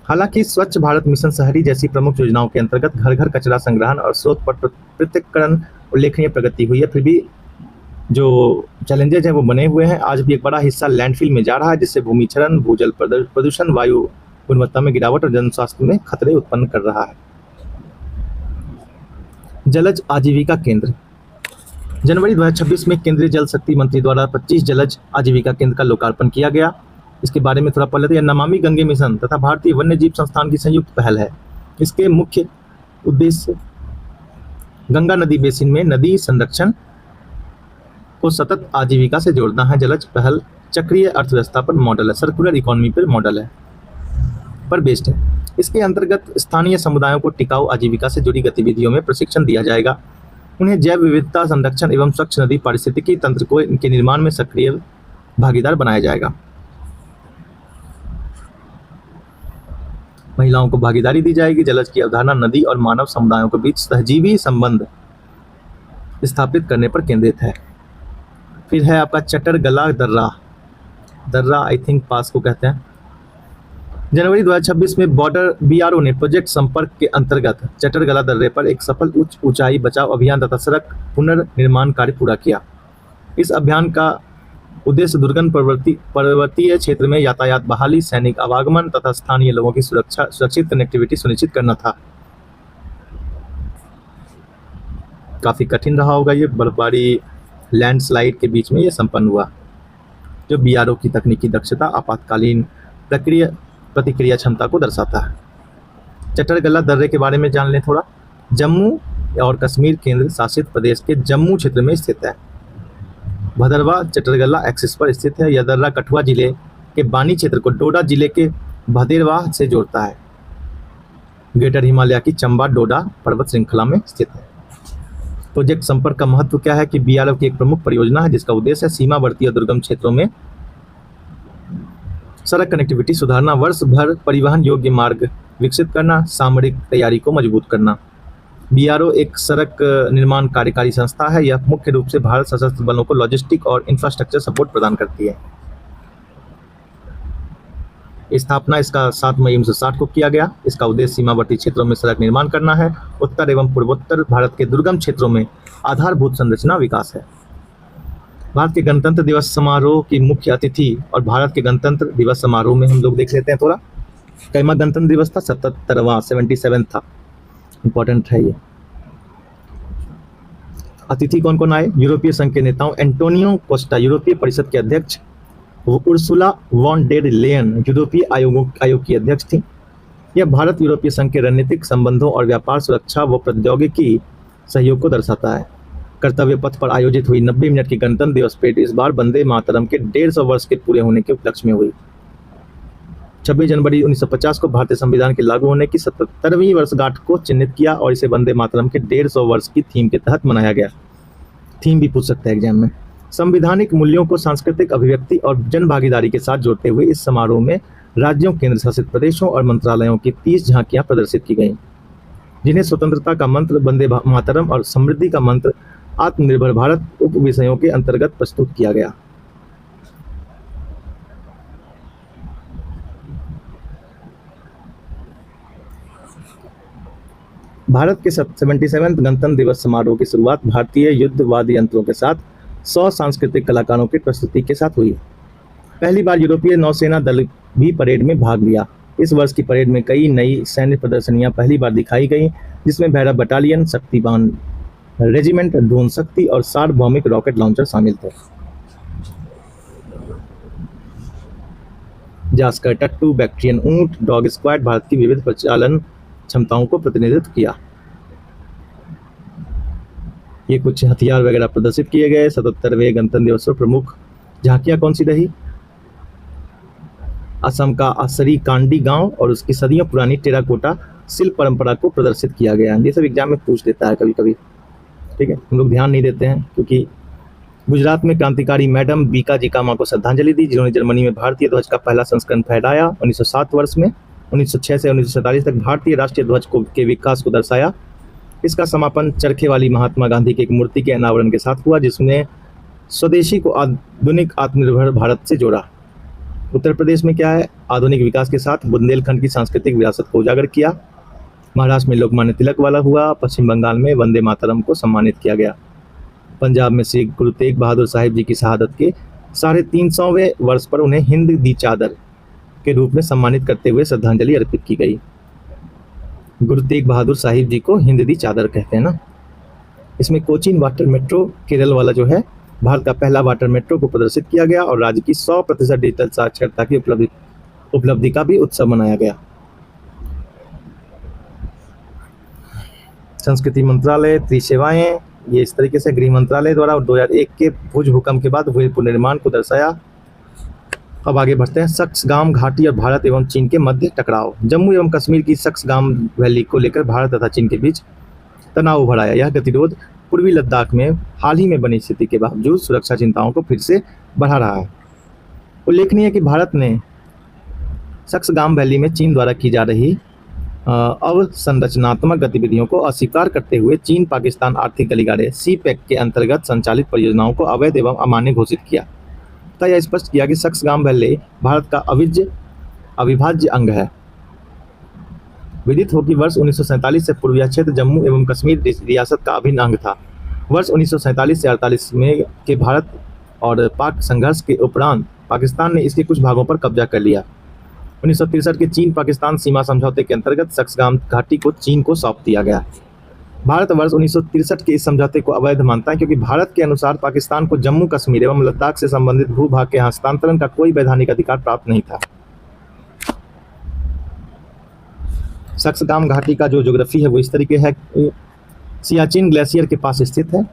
हालांकि स्वच्छ भारत मिशन शहरी जैसी प्रमुख योजनाओं के अंतर्गत घर घर कचरा संग्रहण और स्रोत पर पृथक्करण उल्लेखनीय प्रगति हुई है, फिर भी जो चैलेंजेज हैं वो बने हुए हैं। आज भी एक बड़ा हिस्सा लैंडफिल में जा रहा है, जिससे भूमि क्षरण, भूजल प्रदूषण, वायु गुणवत्ता में गिरावट और जन स्वास्थ्य में खतरे उत्पन्न कर रहा है। जलज आजीविका केंद्र। जनवरी 2026 में केंद्रीय जल शक्ति मंत्री द्वारा 25 जलज आजीविका केंद्र का लोकार्पण किया गया। इसके बारे में थोड़ा पढ़ लेते हैं। नमामि गंगे मिशन तथा भारतीय वन्य जीव संस्थान की संयुक्त पहल है। इसके मुख्य उद्देश्य गंगा नदी बेसिन में नदी संरक्षण को सतत आजीविका से जोड़ना है। जलज पहल चक्रीय अर्थव्यवस्था पर मॉडल है, सर्कुलर इकोनॉमी पर मॉडल है, पर बेस्ड है। इसके अंतर्गत स्थानीय समुदायों को टिकाऊ आजीविका से जुड़ी गतिविधियों में प्रशिक्षण दिया जाएगा। उन्हें जैव विविधता संरक्षण एवं स्वच्छ नदी पारिस्थितिकी तंत्र को इनके निर्माण में सक्रिय भागीदार बनाया जाएगा। महिलाओं को भागीदारी दी जाएगी। जलज की अवधारणा नदी और मानव समुदायों के बीच सहजीवी संबंध स्थापित करने पर केंद्रित है। फिर है आपका चटरगला दर्रा आई थिंक पास को कहते हैं। जनवरी 2026 में बॉर्डर बीआरओ ने प्रोजेक्ट संपर्क के अंतर्गत चटरगला दर्रे पर एक सफल उच्च ऊंचाई बचाव अभियान तथा सड़क पुनर्निर्माण कार्य पूरा किया। इस अभियान का उद्देश्य दुर्गम पर्वतीय क्षेत्र में यातायात बहाली, सैनिक आवागमन तथा स्थानीय लोगों की सुरक्षित कनेक्टिविटी सुनिश्चित करना था। काफी कठिन रहा होगा ये, बर्फबारी, लैंडस्लाइड के बीच में ये संपन्न हुआ, जो बीआरओ की तकनीकी दक्षता, आपातकालीन प्रतिक्रिया क्षमता को दर्शाता है। चटरगला दर्रे के बारे में जान लें थोड़ा। जम्मू और कश्मीर केंद्र शासित प्रदेश के जम्मू क्षेत्र में स्थित है। भदरवा चटरगला एक्सिस पर स्थित है। यह दर्रा कठुआ जिले के बानी क्षेत्र को डोडा जिले के भदेरवाह से जोड़ता है। ग्रेटर हिमालय की चंबा डोडा पर्वत श्रृंखला में स्थित है। प्रोजेक्ट संपर्क का महत्व क्या है कि बीआरओ की एक प्रमुख परियोजना है जिसका उद्देश्य है सीमावर्ती और दुर्गम क्षेत्रों में सड़क कनेक्टिविटी सुधारना, वर्ष भर परिवहन योग्य मार्ग विकसित करना, सामरिक तैयारी को मजबूत करना। बीआरओ एक सड़क निर्माण कार्यकारी संस्था है। यह मुख्य रूप से भारत सशस्त्र बलों को लॉजिस्टिक और इंफ्रास्ट्रक्चर सपोर्ट प्रदान करती है। स्थापना इसका 7 मई 1960 को किया गया। इसका उद्देश्य सीमावर्ती क्षेत्रों में सड़क निर्माण करना है। उत्तर एवं पूर्वोत्तर भारत के दुर्गम क्षेत्रों में आधारभूत संरचना विकास है। भारत के गणतंत्र दिवस समारोह की मुख्य अतिथि और भारत के गणतंत्र दिवस समारोह में हम लोग देख लेते हैं थोड़ा। कैमा गणतंत्र दिवस था? 77वां 77 था। इंपॉर्टेंट है ये। अतिथि कौन कौन आए? यूरोपीय संघ के नेताओं एंटोनियो कोस्टा यूरोपीय परिषद के अध्यक्ष, उर्सुला वॉन डेर लेयन यूरोपीय आयोग की अध्यक्ष थी। यह भारत यूरोपीय संघ के रणनीतिक संबंधों और व्यापार, सुरक्षा व प्रौद्योगिकी सहयोग को दर्शाता है। कर्तव्य पथ पर आयोजित हुई 90 मिनट की गणतंत्र दिवस परेड इस बार वंदे मातरम के 150 वर्ष के पूरे होने के उपलक्ष्य में हुई। 26 जनवरी 1950 को भारतीय संविधान के लागू होने की 77वीं वर्षगांठ को चिन्हित किया और इसे वंदे मातरम के 150 वर्ष की थीम के तहत मनाया गया। थीम भी पूछ सकते हैं एग्जाम में। संवैधानिक मूल्यों को सांस्कृतिक अभिव्यक्ति और जन भागीदारी के साथ जोड़ते हुए इस समारोह में राज्यों, केंद्र शासित प्रदेशों और मंत्रालयों की 30 झांकियां प्रदर्शित की गईं, जिन्हें स्वतंत्रता का मंत्र, वंदे मातरम और समृद्धि का मंत्र, आत्मनिर्भर भारत उप विषयों के अंतर्गत प्रस्तुत किया गया। भारत के 77वें गणतंत्र दिवस समारोह की शुरुआत भारतीय युद्ध वाद्य यंत्रों के साथ 100 सांस्कृतिक कलाकारों की प्रस्तुति के साथ हुई। पहली बार यूरोपीय नौसेना दल भी परेड में भाग लिया। इस वर्ष की परेड में कई नई सैन्य प्रदर्शनियां पहली बार दिखाई गईं, जिसमें भैरव बटालियन, शक्तिवान रेजिमेंट, ड्रोन शक्ति और सार्वभौमिक रॉकेट लॉन्चर शामिल थे। जास्कर टट्टू, बैक्ट्रियन ऊंट, डॉग स्क्वाड भारत की विविध प्रचालन क्षमताओं को प्रतिनिधित्व किया। ये कुछ हथियार वगैरह प्रदर्शित किए गए। 77वें गणतंत्र दिवस पर प्रमुख झांकियां कौन सी रही? असम का असरी कांडी गांव और उसकी सदियों पुरानी टेराकोटा शिल्प परंपरा को प्रदर्शित किया गया। ये सब एग्जाम में पूछ देता है कभी कभी, ठीक है। हम लोग ध्यान नहीं देते हैं क्योंकि गुजरात में क्रांतिकारी मैडम बीका जिकामा को श्रद्धांजलि दी, जिन्होंने जर्मनी में भारतीय ध्वज का पहला संस्करण फहराया 1907 वर्ष में। 1906 से 1947 तक भारतीय राष्ट्रीय ध्वज के विकास को दर्शाया। इसका समापन चरखे वाली महात्मा गांधी की एक मूर्ति के अनावरण के साथ हुआ, जिसने स्वदेशी को आधुनिक आत्मनिर्भर भारत से जोड़ा। उत्तर प्रदेश में क्या है? आधुनिक विकास के साथ बुंदेलखंड की सांस्कृतिक विरासत को उजागर किया। महाराष्ट्र में लोकमान्य तिलक वाला हुआ। पश्चिम बंगाल में वंदे मातरम को सम्मानित किया गया। पंजाब में श्री गुरु तेग बहादुर साहिब जी की शहादत के 350वें वर्ष पर उन्हें हिंद दी चादर के रूप में सम्मानित करते हुए श्रद्धांजलि अर्पित की गई। गुरु तेग बहादुर साहिब जी को हिंद दी चादर कहते हैं ना। इसमें कोचीन वाटर मेट्रो केरल वाला जो है भारत का पहला वाटर मेट्रो को प्रदर्शित किया गया और राज्य की 100% डिजिटल साक्षरता की उपलब्धि का भी उत्सव मनाया गया। संस्कृति मंत्रालय, त्रिसेवाएं, ये इस तरीके से गृह मंत्रालय द्वारा 2001 के भुज भूकंप के बाद हुए पुनर्निर्माण को दर्शाया। अब आगे बढ़ते हैं। सक्सगाम घाटी और भारत एवं चीन के मध्य टकराव। जम्मू एवं कश्मीर की सक्सगाम वैली को लेकर भारत तथा चीन के बीच तनाव उभर आया। यह गतिरोध पूर्वी लद्दाख में हाल ही में बनी स्थिति के बावजूद सुरक्षा चिंताओं को फिर से बढ़ा रहा है। उल्लेखनीय है कि भारत ने सक्सगाम वैली में चीन द्वारा की जा रही अवसंरचनात्मक गतिविधियों को अस्वीकार करते हुए चीन पाकिस्तान आर्थिक गलियारे सीपैक के अंतर्गत संचालित परियोजनाओं को अवैध एवं अमान्य घोषित किया तथा यह स्पष्ट किया कि सक्सगाम वैली भारत का अविभाज्य अंग है। विदित हो कि वर्ष 1947 से पूर्वी क्षेत्र जम्मू एवं कश्मीर रियासत का अभिन्न अंग था। वर्ष 1947 से 48 में के भारत और पाक संघर्ष के उपरांत पाकिस्तान ने इसके कुछ भागों पर कब्जा कर लिया। 1963 के चीन पाकिस्तान सीमा समझौते के अंतर्गत सक्सगाम घाटी को चीन को सौंप दिया गया। भारत वर्ष 1963 के इस समझौते को अवैध मानता है क्योंकि भारत के अनुसार पाकिस्तान को जम्मू कश्मीर एवं लद्दाख से संबंधित भूभाग के हस्तांतरण का कोई वैधानिक अधिकार प्राप्त नहीं था। सक्सगाम घाटी का जो ज्योग्राफी है वो इस तरीके है। सियाचिन ग्लेशियर के पास स्थित है।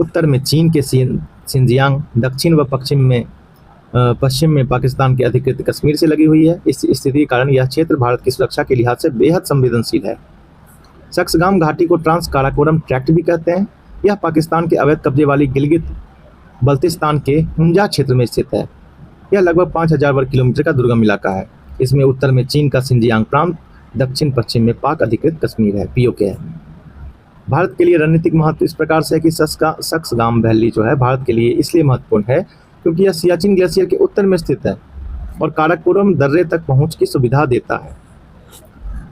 उत्तर में चीन के शिनजियांग, दक्षिण व पश्चिम में पश्चिम में पाकिस्तान के अधिकृत कश्मीर से लगी हुई है। इस स्थिति के कारण यह क्षेत्र भारत की सुरक्षा के लिहाज से बेहद संवेदनशील है। सक्सगाम घाटी को ट्रांस काराकोरम ट्रैक्ट भी कहते हैं। यह पाकिस्तान के अवैध कब्जे वाली गिलगित बल्तिस्तान के हुंजा क्षेत्र में स्थित है। यह लगभग 5000 वर्ग किलोमीटर का दुर्गम इलाका है। इसमें उत्तर में चीन का सिंजियांग प्रांत, दक्षिण पश्चिम में पाक अधिकृत कश्मीर है, पीओके है। भारत के लिए रणनीतिक महत्व इस प्रकार से है कि सक्सगाम वैली जो है भारत के लिए इसलिए महत्वपूर्ण है क्योंकि यह सियाचिन ग्लेशियर के उत्तर में स्थित है और काराकोरम दर्रे तक पहुंच की सुविधा देता है।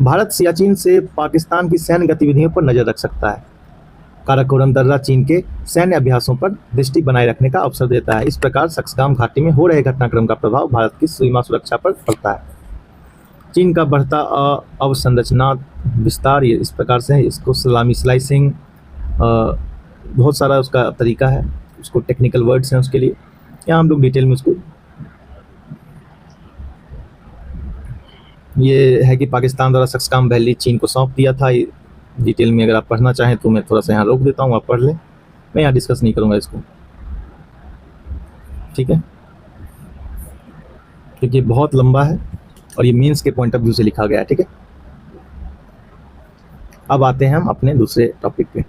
भारत सियाचिन से पाकिस्तान की सैन्य गतिविधियों पर नजर रख सकता है। काराकोरम दर्रा चीन के सैन्य अभ्यासों पर दृष्टि बनाए रखने का अवसर देता है। इस प्रकार सक्सगाम घाटी में हो रहे घटनाक्रम का प्रभाव भारत की सीमा सुरक्षा पर पड़ता है। चीन का बढ़ता अवसंरचना विस्तार ये इस प्रकार से है। इसको सलामी स्लाइसिंग बहुत सारा उसका तरीका है, उसको टेक्निकल वर्ड्स हैं उसके लिए। यहाँ हम लोग डिटेल में उसको ये है कि पाकिस्तान द्वारा सक्सगाम वैली चीन को सौंप दिया था। डिटेल में अगर आप पढ़ना चाहें तो मैं थोड़ा सा यहाँ रोक देता हूँ, आप पढ़ लें। मैं यहाँ डिस्कस नहीं करूँगा इसको, ठीक है, क्योंकि बहुत लंबा है और ये मेंस के पॉइंट ऑफ व्यू से लिखा गया है, ठीक है। अब आते हैं हम अपने दूसरे टॉपिक पे,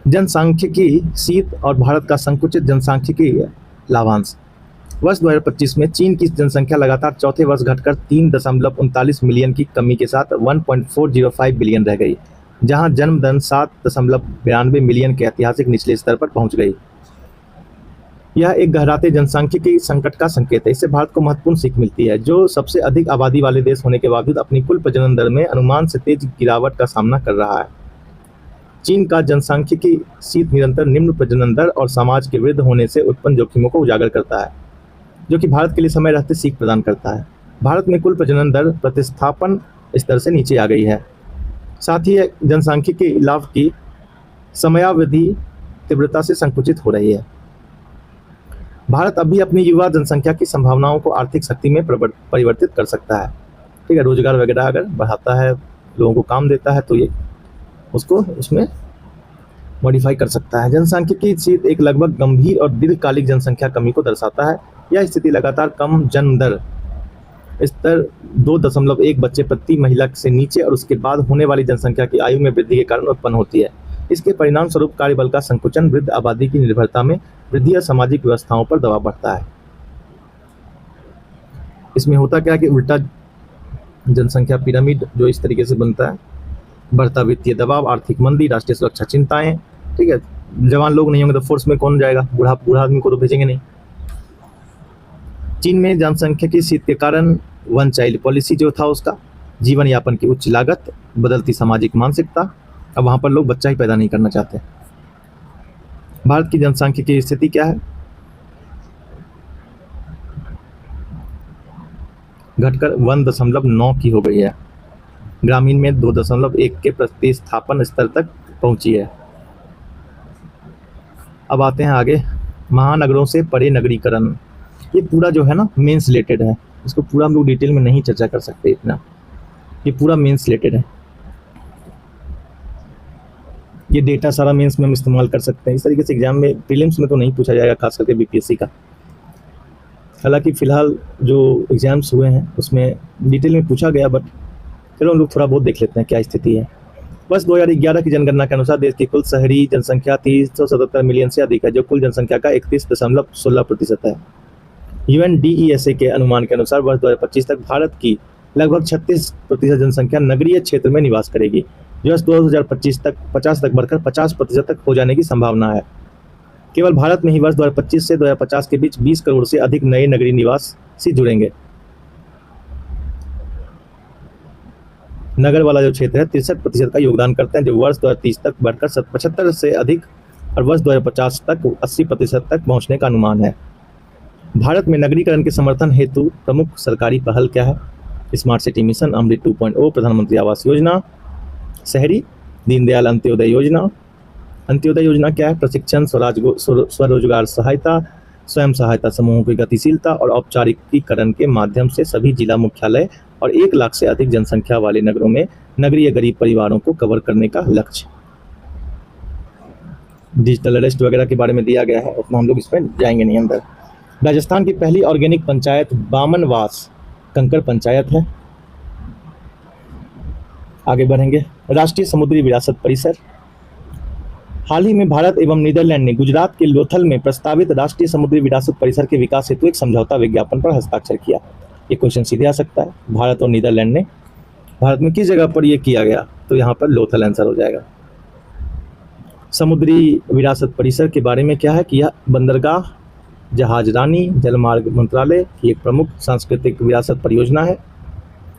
जनसांख्यिकी सीट और भारत का संकुचित जनसांख्यिकी लाभांश। वर्ष 2025 में चीन की जनसंख्या लगातार चौथे वर्ष घटकर 3.39 मिलियन की कमी के साथ 1.405 बिलियन रह गई, जहां जन्म दर 7.92 मिलियन के ऐतिहासिक निचले स्तर पर पहुंच गई। यह एक गहराते जनसांख्यिकी संकट का संकेत है। इससे भारत को महत्वपूर्ण सीख मिलती है, जो सबसे अधिक आबादी वाले देश होने के बावजूद अपनी कुल प्रजनन दर में अनुमान से तेज गिरावट का सामना कर रहा है। चीन का जनसांख्यिकी सीट निरंतर निम्न प्रजनन दर और समाज के वृद्ध होने से उत्पन्न जोखिमों को उजागर करता है, जो कि भारत के लिए समय रहते सीख प्रदान करता है। भारत में कुल प्रजनन दर प्रतिस्थापन स्तर से नीचे आ गई है। साथ ही जनसांख्यिकी लाभ की समयावधि तीव्रता से संकुचित हो रही है। भारत अभी अपनी युवा जनसंख्या की संभावनाओं को आर्थिक शक्ति में परिवर्तित कर सकता है, ठीक है। रोजगार वगैरह अगर बढ़ाता है, लोगों को काम देता है, तो ये उसको उसमें मॉडिफाई कर सकता है। जनसांख्यिकी सीट एक लगभग गंभीर और दीर्घकालिक जनसंख्या कमी को दर्शाता है। यह स्थिति लगातार कम जन्म दर स्तर 2.1 बच्चे प्रति महिला से नीचे और उसके बाद होने वाली जनसंख्या की आयु में वृद्धि के कारण उत्पन्न होती है। इसके परिणाम स्वरूप कार्यबल का संकुचन, वृद्ध आबादी की निर्भरता में वृद्धि और सामाजिक व्यवस्थाओं पर दबाव बढ़ता है। इसमें होता क्या है कि उल्टा जनसंख्या पिरामिड जो इस तरीके से बनता है, बढ़ता वित्तीय दबाव, आर्थिक मंदी, राष्ट्रीय सुरक्षा चिंताएं, ठीक है। जवान लोग नहीं होंगे तो फोर्स में कौन जाएगा, बूढ़ा आदमी को तो भेजेंगे नहीं। चीन में जनसंख्या की सीट के कारण वन चाइल्ड पॉलिसी जो था उसका, जीवन यापन की उच्च लागत, बदलती सामाजिक मानसिकता, अब वहाँ पर लोग बच्चा ही पैदा नहीं करना चाहते। भारत की जनसंख्या की स्थिति क्या है, घटकर 1.9 की हो गई है। ग्रामीण में 2.1 के प्रतिस्थापन स्तर तक पहुंची है। अब आते हैं आगे, महानगरों से परे नगरीकरण। ये पूरा जो है ना मेंस रिलेटेड है, इसको पूरा हम लोग डिटेल में नहीं चर्चा कर सकते इतना, ये पूरा मेंस रिलेटेड है। ये डेटा सारा मेंस में हम इस्तेमाल कर सकते हैं। इस तरीके से एग्जाम में, प्रीलिम्स में तो नहीं पूछा जाएगा, खास करके बीपीएससी का। हालांकि फिलहाल जो एग्जाम्स हुए हैं उसमें डिटेल में पूछा गया, बट चलो हम लोग थोड़ा बहुत देख लेते हैं क्या स्थिति है। वर्ष 2011 की जनगणना के अनुसार देश की कुल शहरी जनसंख्या 377 मिलियन से अधिक है, जो कुल जनसंख्या का 31.16% है। UNDESA के अनुमान के अनुसार वर्ष 2025 तक भारत की लगभग 36% जनसंख्या नगरीय क्षेत्र में निवास करेगी, जो वर्ष 2025 तक 50 तक बढ़कर 50% तक हो जाने की संभावना है। केवल भारत में ही वर्ष 2025 से 2050 के बीच 20 करोड़ से अधिक नए नगरीय निवासी जुड़ेंगे। नगर वाला जो क्षेत्र है 63% का योगदान करते हैं, जो वर्ष 2030 तक बढ़कर 75 से अधिक और वर्ष 2050 तक 80% तक पहुंचने का अनुमान है। भारत में नगरीकरण के समर्थन हेतु प्रमुख सरकारी पहल क्या है? स्मार्ट सिटी मिशन, अमृत 2.0, प्रधानमंत्री आवास योजना, शहरी दीनदयाल अंत्योदय योजना। अंत्योदय योजना क्या है? प्रशिक्षण, स्वरोजगार सहायता, स्वयं सहायता समूहों की गतिशीलता और औपचारिकीकरण के माध्यम से सभी जिला मुख्यालय और 1 लाख से अधिक जनसंख्या वाले नगरों में नगरीय गरीब परिवारों को कवर करने का लक्ष्य। डिजिटल अरेस्ट वगैरह के बारे में दिया गया है, उतना हम लोग इसमें जाएंगे नहीं अंदर। राजस्थान की पहली ऑर्गेनिक पंचायत बामनवास कंकर पंचायत है। आगे बढ़ेंगे। राष्ट्रीय समुद्री विरासत परिसर। हाल ही में भारत एवं नीदरलैंड ने गुजरात के लोथल में प्रस्तावित राष्ट्रीय समुद्री विरासत परिसर के विकास हेतु एक समझौता विज्ञापन पर हस्ताक्षर किया। ये क्वेश्चन सीधे आ सकता है, भारत और नीदरलैंड ने, भारत में किस जगह पर यह किया गया, तो यहाँ पर लोथल आंसर हो जाएगा। समुद्री विरासत परिसर के बारे में क्या है कि यह बंदरगाह, जहाजरानी, जलमार्ग मंत्रालय की एक प्रमुख सांस्कृतिक विरासत परियोजना है।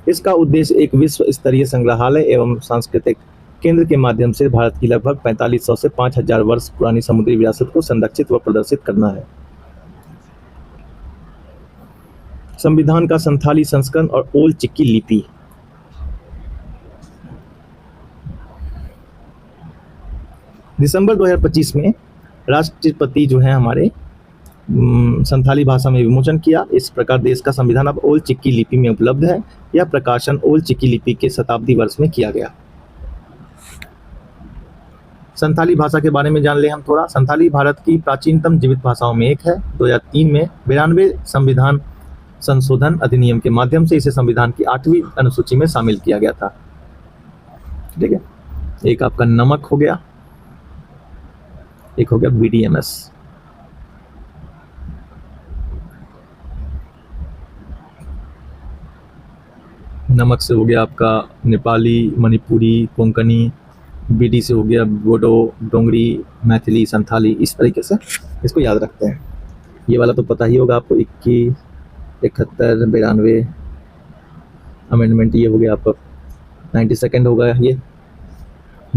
इसका उद्देश्य एक विश्व स्तरीय संग्रहालय एवं सांस्कृतिक केंद्र के माध्यम से भारत की लगभग 4500 से 5000 वर्ष पुरानी समुद्री विरासत को संरक्षित व प्रदर्शित करना है। संविधान का संथाली संस्करण और ओल चिकी लिपि। दिसंबर 2025 में राष्ट्रपति जो है हमारे संथाली भाषा में विमोचन किया। इस प्रकार देश का संविधान अब ओल चिकी लिपि में उपलब्ध है। यह प्रकाशन ओल चिकी लिपि के शताब्दी वर्ष में किया गया। संथाली भाषा के बारे में जान ले हम थोड़ा। संथाली भारत की प्राचीनतम जीवित भाषाओं में एक है। 2003 में 92 संविधान संशोधन अधिनियम के माध्यम से इसे संविधान की 8वीं अनुसूची में शामिल किया गया था। ठीक है, एक आपका नमक हो गया, एक हो गया BDMS। नमक से हो गया आपका नेपाली, मणिपुरी, कोंकणी। BD से हो गया बोडो, डोंगरी, मैथिली, संथाली। इस तरीके से इसको याद रखते हैं। ये वाला तो पता ही होगा आपको, 21, 71, 92 अमेंडमेंट। ये हो गया आपका 92nd होगा। ये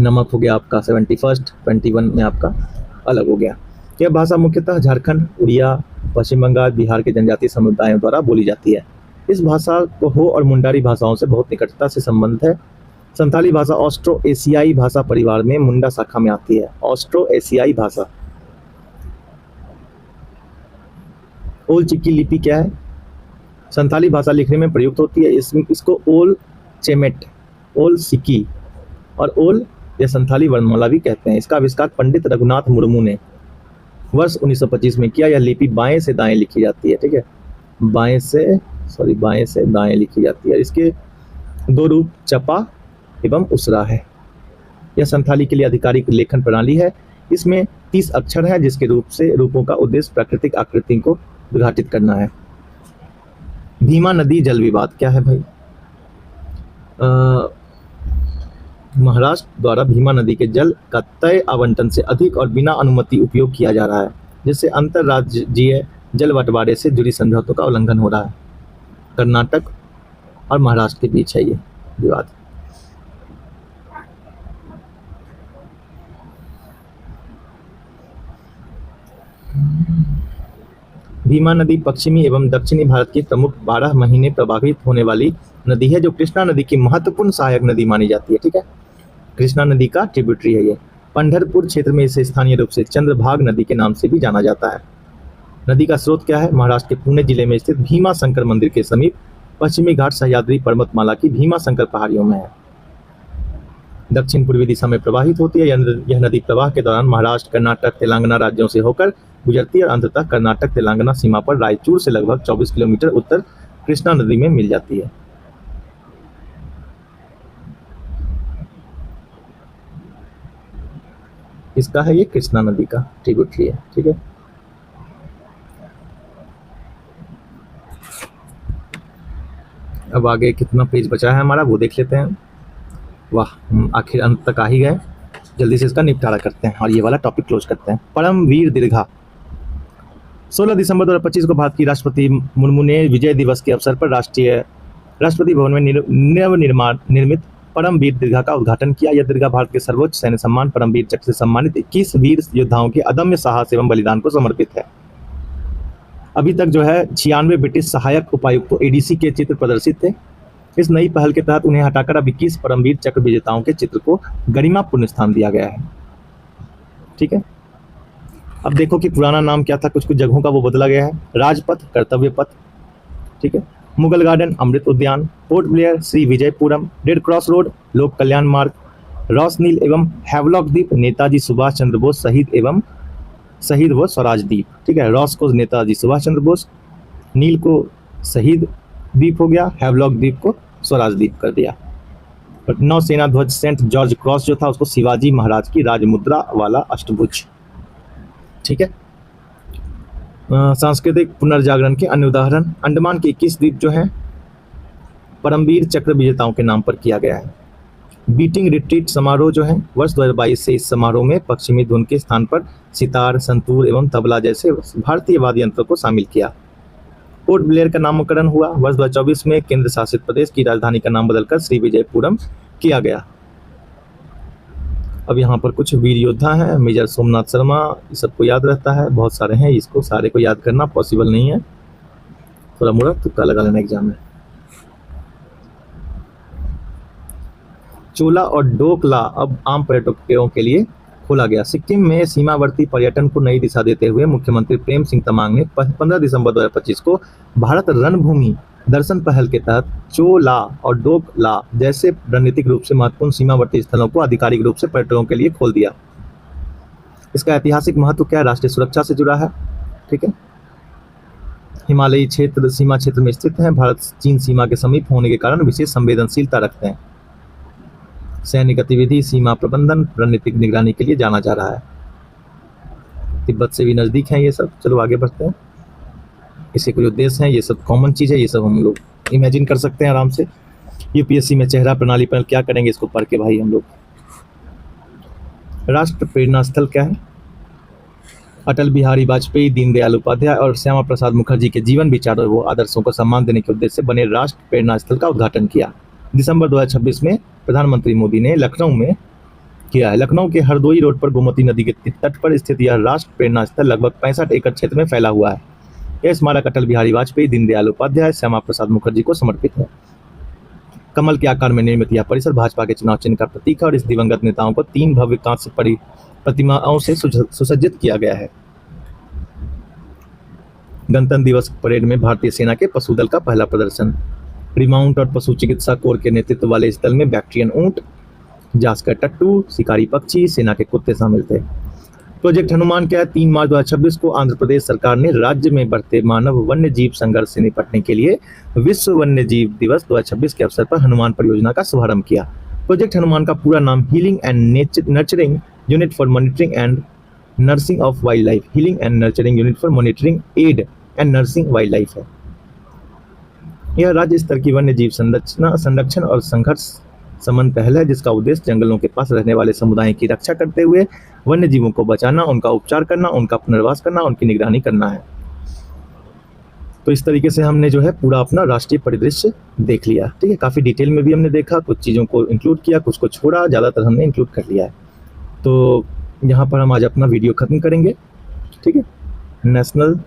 नमक हो गया आपका 71st, 21 में आपका अलग हो गया। यह भाषा मुख्यतः झारखंड, उड़िया, पश्चिम बंगाल, बिहार के जनजातीय समुदायों द्वारा बोली जाती है। इस भाषा को हो और मुंडारी भाषाओं से बहुत निकटता से संबंध है। संथाली भाषा ऑस्ट्रो एशियाई भाषा परिवार में मुंडा शाखा में आती है। ऑस्ट्रो एशियाई भाषा। ओल चिकी लिपि क्या है? संथाली भाषा लिखने में प्रयुक्त होती है। इसको ओल चेमेट, ओल सिकी और ओल या संथाली वर्णमाला भी कहते हैं। इसका आविष्कार पंडित रघुनाथ मुर्मू ने वर्ष 1925 में किया। यह लिपि बाएं से दाएं लिखी जाती है। ठीक है, बाएं से दाएं लिखी जाती है। इसके दो रूप चपा एवं उसरा है। यह संथाली के लिए आधिकारिक लेखन प्रणाली है। इसमें 30 अक्षर हैं, जिसके रूपों का उद्देश्य प्राकृतिक आकृति को विघटित करना है। भीमा नदी जल विवाद क्या है भाई? महाराष्ट्र द्वारा भीमा नदी के जल का तय आवंटन से अधिक और बिना अनुमति उपयोग किया जा रहा है, जिससे अंतर्राज्यीय जल बंटवारे से जुड़ी समझौतों का उल्लंघन हो रहा है। कर्नाटक और महाराष्ट्र के बीच है ये विवाद। भीमा नदी पश्चिमी एवं दक्षिणी भारत की प्रमुख 12 महीने प्रभावित होने वाली नदी है, जो कृष्णा नदी की महत्वपूर्ण सहायक नदी मानी जाती है। ठीक है, कृष्णा नदी का ट्रिब्यूटरी है ये। पंढरपुर क्षेत्र में इसे स्थानीय रूप से चंद्रभाग नदी के नाम से भी जाना जाता है। नदी का स्रोत क्या है? महाराष्ट्र के पुणे जिले में स्थित भीमा शंकर मंदिर के समीप पश्चिमी घाट सह्याद्री पर्वतमाला की भीमा शंकर पहाड़ियों में है। दक्षिण पूर्वी दिशा में प्रवाहित होती है। यह नदी प्रवाह के दौरान महाराष्ट्र, कर्नाटक, तेलंगाना राज्यों से होकर गुजरती है और अंततः कर्नाटक तेलंगाना सीमा पर रायचूर से लगभग 24 किलोमीटर उत्तर कृष्णा नदी में मिल जाती है। इसका है ये कृष्णा नदी का ट्रिब्यूटरी है। ठीक है, अब आगे कितना पेज बचा है हमारा वो देख लेते हैं। वाह, आखिर अंत तक आ ही गए। जल्दी से इसका निपटारा करते हैं और ये वाला टॉपिक क्लोज करते हैं। परमवीर दीर्घा। 16 दिसंबर 2025 को भारत की राष्ट्रपति मुर्मू ने विजय दिवस के अवसर पर राष्ट्रपति भवन में निर्मित परमवीर दीर्घा का उद्घाटन किया। यह दीर्घा भारत के सर्वोच्च सैन्य सम्मान परमवीर चक्र से सम्मानित 21 वीर योद्धाओं के अदम्य साहस एवं बलिदान को समर्पित है। अभी तक जो है 96 ब्रिटिश सहायक उपायुक्तों ADC के चित्र प्रदर्शित थे। इस नई पहल के तहत उन्हें हटाकर अब 21 परमवीर चक्र विजेताओं के चित्र को गरिमापूर्ण स्थान दिया गया है। ठीक है, अब देखो कि पुराना नाम क्या था, कुछ कुछ जगहों का वो बदला गया है। राजपथ, कर्तव्य पथ। ठीक है, मुगल गार्डन, अमृत उद्यान, port Blair, Shri Vijayapuram, red cross road, लोक कल्याण मार्ग, रॉस नील एवं हैवलॉक द्वीप, नेताजी सुभाष चंद्र बोस शहीद एवं शहीद व स्वराज द्वीप, ठीक है। रॉस को नेताजी सुभाष चंद्र बोस, नील को शहीद द्वीप हो गया, हैवलॉक द्वीप को स्वराज द्वीप कर दिया। नौसेना ध्वज सेंट जॉर्ज क्रॉस जो था उसको शिवाजी महाराज की राजमुद्रा वाला अष्टभुज, ठीक है। सांस्कृतिक पुनर्जागरण के अन्य उदाहरण, अंडमान के 21 द्वीप जो हैं परमवीर चक्र विजेताओं के नाम पर किया गया है। बीटिंग रिट्रीट समारोह जो है वर्ष 2022 से इस समारोह में पश्चिमी धुन के स्थान पर सितार, संतूर एवं तबला जैसे भारतीय वाद्य यंत्रों को शामिल किया। पोर्ट ब्लेयर का नामकरण हुआ। वर्ष 2024 में केंद्र शासित प्रदेश की राजधानी का नाम बदलकर श्री विजयपुरम किया गया। अब यहाँ पर कुछ वीर योद्धा हैं, मेजर सोमनाथ शर्मा, ये सबको याद रहता है, बहुत सारे हैं, इसको सारे को याद करना पॉसिबल नहीं है, थोड़ा मोड़ा तुक्का लगा लेना एग्जाम में। चोला और डोकला अब आम पर्यटकों के लिए खोला गया। सिक्किम में सीमावर्ती पर्यटन को नई दिशा देते हुए मुख्यमंत्री प्रेम सिंह तमांग ने 15 दिसंबर 2025 को भारत रणभूमि दर्शन पहल के तहत चोला और डोकला जैसे रणनीतिक रूप से महत्वपूर्ण सीमावर्ती स्थलों को आधिकारिक रूप से पर्यटकों के लिए खोल दिया। इसका ऐतिहासिक महत्व क्या है? राष्ट्रीय सुरक्षा से जुड़ा है, ठीक है। हिमालयी क्षेत्र सीमा क्षेत्र में स्थित है, भारत चीन सीमा के समीप होने के कारण विशेष संवेदनशीलता रखते हैं। सैन्य गतिविधि, सीमा प्रबंधन, रणनीतिक निगरानी के लिए जाना जा रहा है। तिब्बत से भी नज़दीक है ये सब। चलो आगे बढ़ते हैं। इसके कुछ उद्देश्य हैं, ये सब कॉमन चीज़ है, ये सब हम लोग इमेजिन कर सकते हैं आराम से। यूपीएससी में चेहरा प्रणाली पर क्या करेंगे इसको पढ़ के भाई हम लोग। राष्ट्र प्रेरणा स्थल क्या है? अटल बिहारी वाजपेयी, दीनदयाल उपाध्याय और श्यामा प्रसाद मुखर्जी के जीवन विचारों व आदर्शों को सम्मान देने के उद्देश्य से बने राष्ट्र प्रेरणा स्थल का उद्घाटन किया। दिसंबर 2026 में प्रधानमंत्री मोदी ने लखनऊ में किया है। लखनऊ के हरदोई रोड पर गोमती नदी के तट पर स्थित यह राष्ट्र प्रेरणा स्थल लगभग 65 एकड़ क्षेत्र में फैला हुआ है। यह स्मारक अटल बिहारी वाजपेयी, दीनदयाल उपाध्याय, श्यामा प्रसाद मुखर्जी को समर्पित है। कमल के आकार में निर्मित यह परिसर भाजपा के चुनाव चिन्ह का प्रतीक है और इस दिवंगत नेताओं को 3 भव्य कांस्य प्रतिमाओं से सुसज्जित किया गया है। गणतंत्र दिवस परेड में भारतीय सेना के पशु दल का पहला प्रदर्शन। रिमाउंट और पशु चिकित्सा कोर के नेतृत्व वाले इस दल में बैक्ट्रियन ऊंट, जास्कर टट्टू, शिकारी पक्षी, सेना के कुत्ते शामिल थे। प्रोजेक्ट हनुमान क्या है? 3 मार्च 2026 को आंध्र प्रदेश सरकार ने राज्य में बढ़ते मानव वन्य जीव संघर्ष से निपटने के लिए विश्व वन्य जीव दिवस 2026 के अवसर पर हनुमान परियोजना का शुभारंभ किया। प्रोजेक्ट हनुमान का पूरा नाम healing and nurturing unit for monitoring and nursing of wildlife, healing and nurturing unit for monitoring aid and nursing wildlife है। यह राज्य स्तर की वन्य जीव संरक्षण और संघर्ष समन्वय पहल है, जिसका उद्देश्य जंगलों के पास रहने वाले समुदायों की रक्षा करते हुए वन्य जीवों को बचाना, उनका उपचार करना, उनका पुनर्वास करना, उनकी निगरानी करना है। तो इस तरीके से हमने जो है पूरा अपना राष्ट्रीय परिदृश्य देख लिया, ठीक है। काफ़ी डिटेल में भी हमने देखा, कुछ चीज़ों को इंक्लूड किया, कुछ को छोड़ा, ज़्यादातर हमने इंक्लूड कर लिया है। तो यहाँ पर हम आज अपना वीडियो ख़त्म करेंगे, ठीक है। नेशनल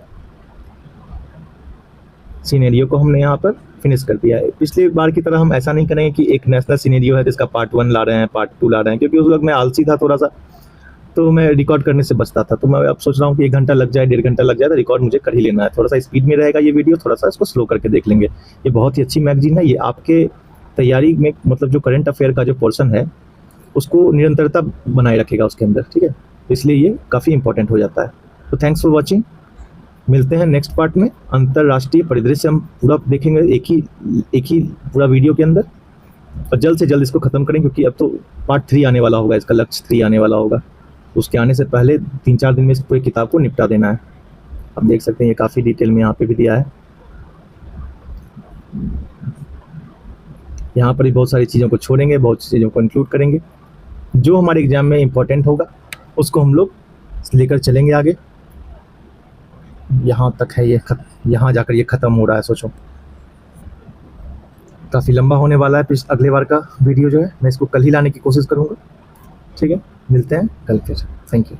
सीनेरियो को हमने यहाँ पर फिनिश कर दिया है। पिछली बार की तरह हम ऐसा नहीं करेंगे कि एक नेशनल सीनेरियो है जिसका पार्ट 1 ला रहे हैं, पार्ट 2 ला रहे हैं, क्योंकि उस वक्त मैं आलसी था थोड़ा सा, तो मैं रिकॉर्ड करने से बचता था। तो मैं अब सोच रहा हूँ कि 1 घंटा लग जाए, 1.5 घंटा लग जाए, तो रिकॉर्ड मुझे कर ही लेना है। थोड़ा सा स्पीड में रहेगा ये वीडियो, थोड़ा सा इसको स्लो करके देख लेंगे। ये बहुत ही अच्छी मैगजीन है, ये आपके तैयारी में मतलब जो करंट अफेयर का जो पोर्सन है उसको निरंतरता बनाए रखेगा उसके अंदर, ठीक है। इसलिए ये काफ़ी इंपॉर्टेंट हो जाता है। तो थैंक्स फॉर वॉचिंग। मिलते हैं नेक्स्ट पार्ट में। अंतर्राष्ट्रीय परिदृश्य हम पूरा देखेंगे एक ही पूरा वीडियो के अंदर, और जल्द से जल्द इसको ख़त्म करें, क्योंकि अब तो पार्ट 3 आने वाला होगा, इसका लक्ष्य 3 आने वाला होगा। उसके आने से पहले 3-4 दिन में इस पूरी किताब को निपटा देना है। आप देख सकते हैं ये काफ़ी डिटेल में यहाँ पे भी दिया है। यहाँ पर भी बहुत सारी चीज़ों को छोड़ेंगे, बहुत सी चीज़ों को इंक्लूड करेंगे। जो हमारे एग्जाम में इम्पोर्टेंट होगा उसको हम लोग लेकर चलेंगे आगे। यहाँ तक है ये, यहाँ जाकर ये ख़त्म हो रहा है। सोचो काफ़ी लंबा होने वाला है अगले बार का वीडियो जो है, मैं इसको कल ही लाने की कोशिश करूँगा, ठीक है। मिलते हैं कल फिर। Thank you.